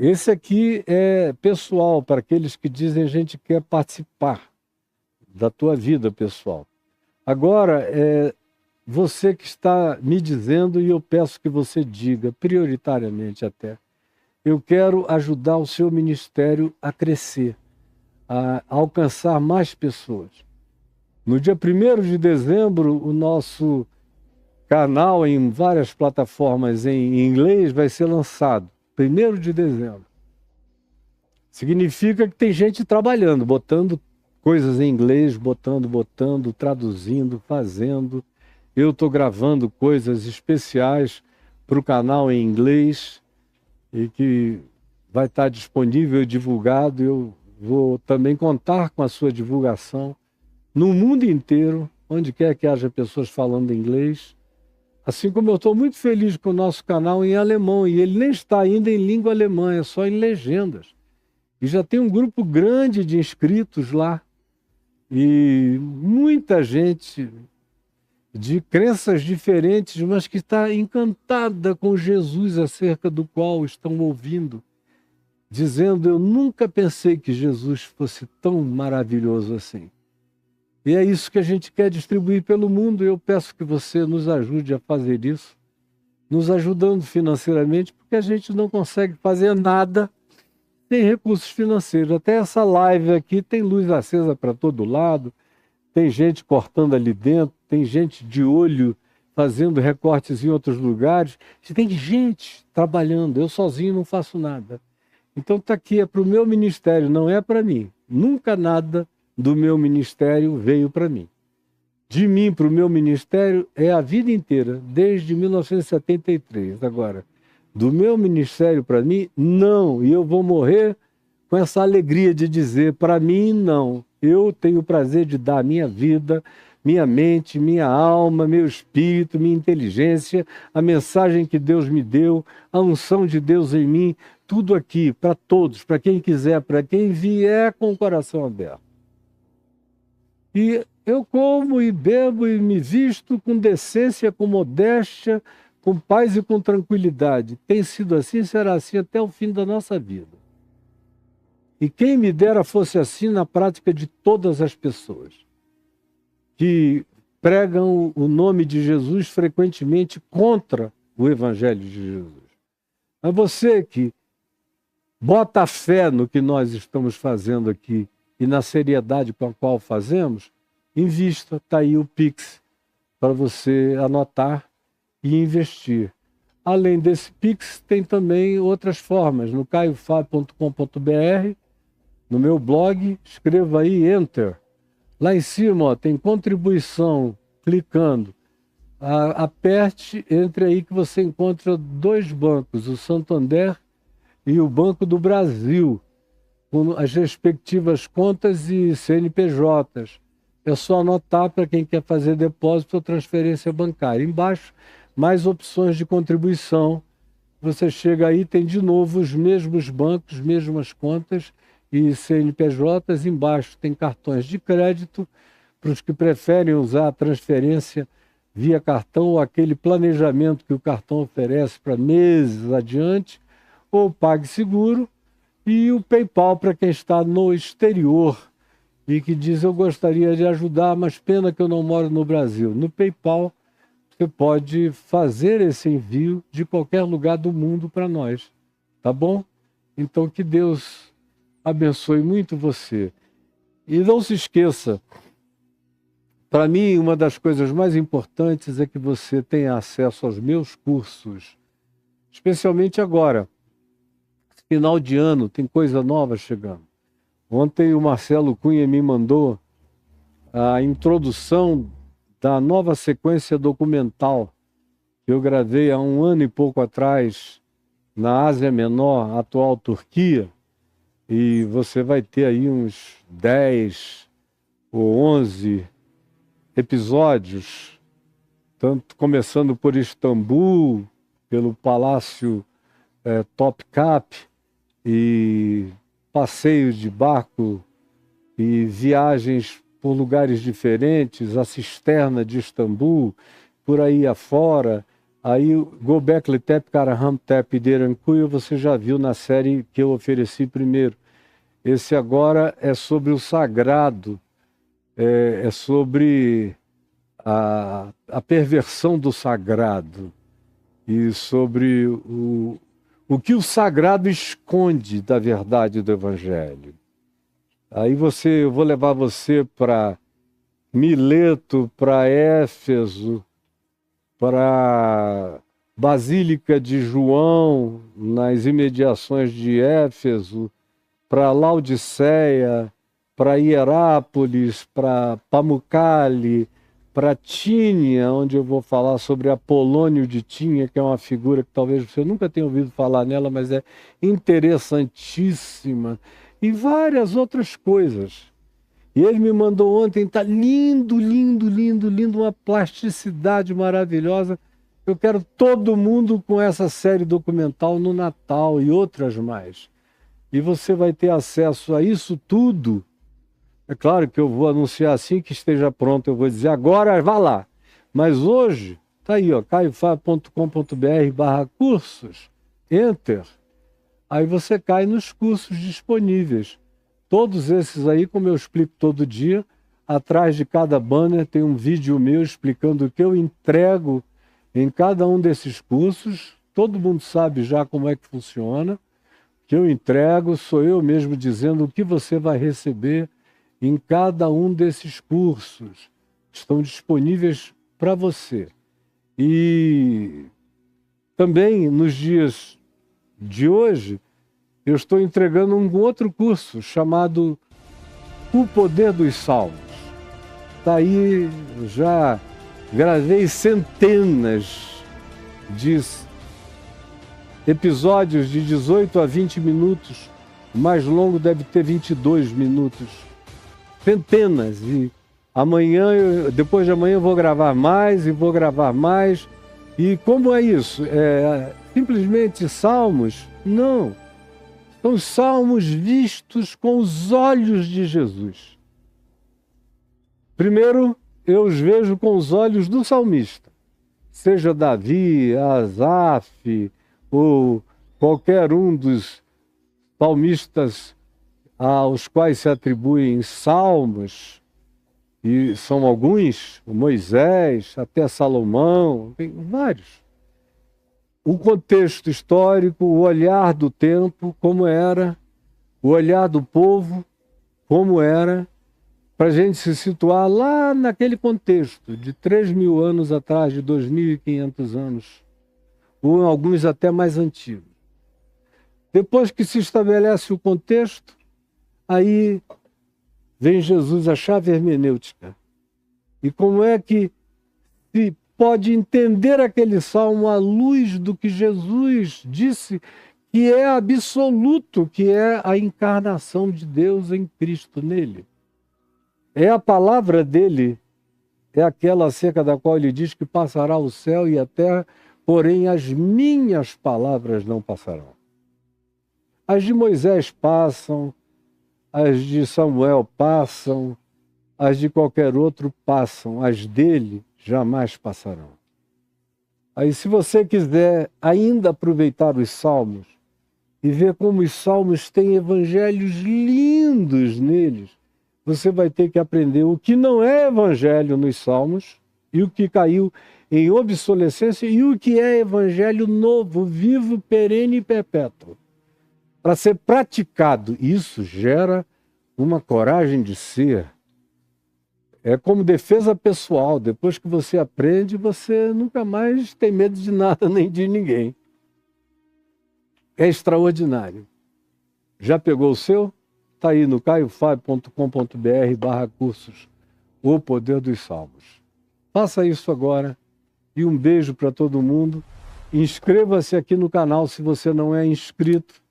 Esse aqui é pessoal, para aqueles que dizem a gente quer participar da tua vida pessoal. Agora, você que está me dizendo, e eu peço que você diga, prioritariamente até, eu quero ajudar o seu ministério a crescer, a alcançar mais pessoas. No dia 1º de dezembro, o nosso canal em várias plataformas em inglês vai ser lançado. 1º de dezembro. Significa que tem gente trabalhando, botando coisas em inglês, botando, traduzindo, fazendo. Eu estou gravando coisas especiais para o canal em inglês e que vai estar disponível e divulgado. Eu vou também contar com a sua divulgação no mundo inteiro, onde quer que haja pessoas falando inglês. Assim como eu estou muito feliz com o nosso canal em alemão, e ele nem está ainda em língua alemã, é só em legendas. E já tem um grupo grande de inscritos lá, e muita gente de crenças diferentes, mas que está encantada com Jesus acerca do qual estão ouvindo, dizendo: eu nunca pensei que Jesus fosse tão maravilhoso assim. E é isso que a gente quer distribuir pelo mundo. Eu peço que você nos ajude a fazer isso, nos ajudando financeiramente, porque a gente não consegue fazer nada sem recursos financeiros. Até essa live aqui tem luz acesa para todo lado, tem gente cortando ali dentro, tem gente de olho fazendo recortes em outros lugares, tem gente trabalhando. Eu sozinho não faço nada. Então está aqui, é para o meu ministério, não é para mim. Nunca nada do meu ministério veio para mim. De mim para o meu ministério é a vida inteira, desde 1973. Agora, do meu ministério para mim, não. E eu vou morrer com essa alegria de dizer: para mim, não. Eu tenho o prazer de dar a minha vida, minha mente, minha alma, meu espírito, minha inteligência, a mensagem que Deus me deu, a unção de Deus em mim, tudo aqui, para todos, para quem quiser, para quem vier com o coração aberto. E eu como e bebo e me visto com decência, com modéstia, com paz e com tranquilidade. Tem sido assim, será assim até o fim da nossa vida. E quem me dera fosse assim na prática de todas as pessoas que pregam o nome de Jesus frequentemente contra o Evangelho de Jesus. Mas você que bota a fé no que nós estamos fazendo aqui e na seriedade com a qual fazemos, invista. Está aí o Pix para você anotar e investir. Além desse Pix, tem também outras formas. No caiofab.com.br, no meu blog, escreva aí Enter. Lá em cima, ó, tem contribuição, clicando. Aperte, entre aí que você encontra 2 bancos, o Santander e o Banco do Brasil, com as respectivas contas e CNPJs. É só anotar para quem quer fazer depósito ou transferência bancária. Embaixo mais opções de contribuição. Você chega aí, tem de novo os mesmos bancos, mesmas contas e CNPJs. Embaixo tem cartões de crédito para os que preferem usar a transferência via cartão ou aquele planejamento que o cartão oferece para meses adiante, ou PagSeguro, e o PayPal para quem está no exterior e que diz: eu gostaria de ajudar, mas pena que eu não moro no Brasil. No PayPal você pode fazer esse envio de qualquer lugar do mundo para nós, tá bom? Então que Deus abençoe muito você. E não se esqueça, para mim uma das coisas mais importantes é que você tenha acesso aos meus cursos, especialmente agora, final de ano, tem coisa nova chegando. Ontem o Marcelo Cunha me mandou a introdução da nova sequência documental que eu gravei há 1 ano e pouco atrás na Ásia Menor, atual Turquia, e você vai ter aí uns 10 ou 11 episódios, tanto começando por Istambul, pelo Palácio Topkapı, e passeios de barco e viagens por lugares diferentes, a cisterna de Istambul, por aí afora. Aí Göbekli Tepe, Karahan Tepe e Derinkuyu você já viu na série que eu ofereci primeiro. Esse agora é sobre o sagrado, é sobre a perversão do sagrado e sobre o que o sagrado esconde da verdade do Evangelho. Aí eu vou levar você para Mileto, para Éfeso, para Basílica de João, nas imediações de Éfeso, para Laodiceia, para Hierápolis, para Pamukkale, para Tínia, onde eu vou falar sobre Apolônio de Tínia, que é uma figura que talvez você nunca tenha ouvido falar nela, mas é interessantíssima, e várias outras coisas. E ele me mandou ontem, está lindo, lindo, lindo, lindo, uma plasticidade maravilhosa. Eu quero todo mundo com essa série documental no Natal e outras mais. E você vai ter acesso a isso tudo. É claro que eu vou anunciar assim que esteja pronto, eu vou dizer agora, vá lá. Mas hoje, está aí, ó, caiofab.com.br/cursos, enter. Aí você cai nos cursos disponíveis. Todos esses aí, como eu explico todo dia, atrás de cada banner tem um vídeo meu explicando o que eu entrego em cada um desses cursos. Todo mundo sabe já como é que funciona. O que eu entrego sou eu mesmo dizendo o que você vai receber em cada um desses cursos. Estão disponíveis para você. E também nos dias de hoje, eu estou entregando um outro curso chamado O Poder dos Salmos. Está aí, já gravei centenas de episódios de 18 a 20 minutos. O mais longo deve ter 22 minutos. Centenas. E amanhã, depois de amanhã, eu vou gravar mais e vou gravar mais. E como é isso? É simplesmente salmos? Não. São os salmos vistos com os olhos de Jesus. Primeiro, eu os vejo com os olhos do salmista. Seja Davi, Asaf, ou qualquer um dos salmistas aos quais se atribuem salmos, e são alguns, o Moisés, até Salomão, tem vários. O contexto histórico, o olhar do tempo, como era, o olhar do povo, como era, para a gente se situar lá naquele contexto de 3.000 anos atrás, de 2.500 anos, ou alguns até mais antigos. Depois que se estabelece o contexto, aí vem Jesus, a chave hermenêutica. E como é que se pode entender aquele salmo à luz do que Jesus disse, que é absoluto, que é a encarnação de Deus em Cristo nele. É a palavra dele, é aquela acerca da qual ele diz que passará o céu e a terra, porém as minhas palavras não passarão. As de Moisés passam, as de Samuel passam, as de qualquer outro passam, as dele jamais passarão. Aí, se você quiser ainda aproveitar os Salmos e ver como os Salmos têm evangelhos lindos neles, você vai ter que aprender o que não é evangelho nos Salmos e o que caiu em obsolescência e o que é evangelho novo, vivo, perene e perpétuo. Para ser praticado, isso gera uma coragem de ser. É como defesa pessoal. Depois que você aprende, você nunca mais tem medo de nada nem de ninguém. É extraordinário. Já pegou o seu? Está aí no caiofabio.com.br/cursos, O Poder dos Salmos. Faça isso agora e um beijo para todo mundo. Inscreva-se aqui no canal se você não é inscrito.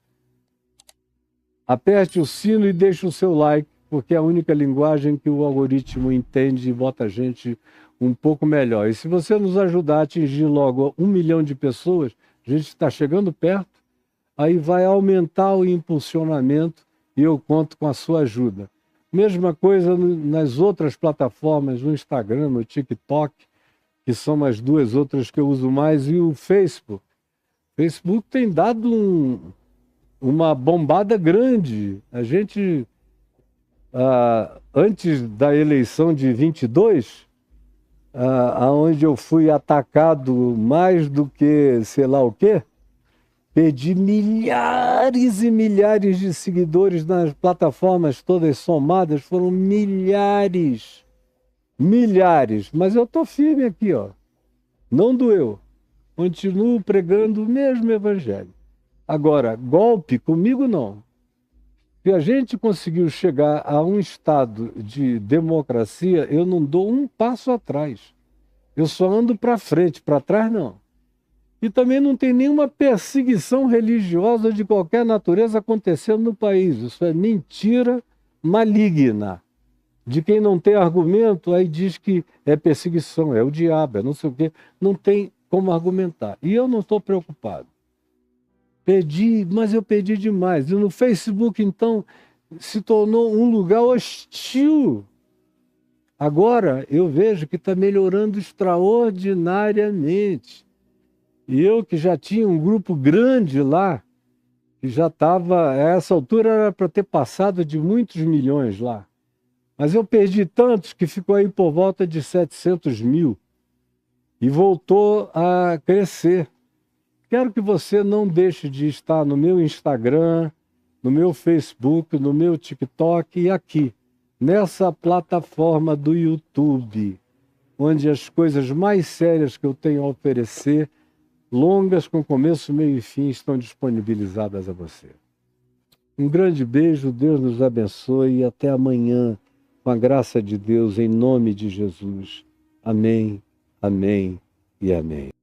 Aperte o sino e deixe o seu like, porque é a única linguagem que o algoritmo entende e bota a gente um pouco melhor. E se você nos ajudar a atingir logo 1 milhão de pessoas, a gente está chegando perto, aí vai aumentar o impulsionamento e eu conto com a sua ajuda. Mesma coisa nas outras plataformas, no Instagram, no TikTok, que são as duas outras que eu uso mais, e o Facebook. O Facebook tem dado uma bombada grande. A gente, antes da eleição de 22, onde eu fui atacado mais do que sei lá o quê, perdi milhares e milhares de seguidores nas plataformas todas somadas, foram milhares, mas eu estou firme aqui, ó. Não doeu, continuo pregando o mesmo evangelho. Agora, golpe comigo não. Se a gente conseguiu chegar a um estado de democracia, eu não dou um passo atrás. Eu só ando para frente, para trás não. E também não tem nenhuma perseguição religiosa de qualquer natureza acontecendo no país. Isso é mentira maligna. De quem não tem argumento, aí diz que é perseguição, é o diabo, é não sei o quê. Não tem como argumentar. E eu não estou preocupado. Perdi, mas eu perdi demais. E no Facebook, então, se tornou um lugar hostil. Agora eu vejo que está melhorando extraordinariamente. E eu que já tinha um grupo grande lá, que já estava, a essa altura era para ter passado de muitos milhões lá. Mas eu perdi tantos que ficou aí por volta de 700 mil. E voltou a crescer. Quero que você não deixe de estar no meu Instagram, no meu Facebook, no meu TikTok e aqui, nessa plataforma do YouTube, onde as coisas mais sérias que eu tenho a oferecer, longas com começo, meio e fim, estão disponibilizadas a você. Um grande beijo, Deus nos abençoe e até amanhã, com a graça de Deus, em nome de Jesus. Amém, amém e amém.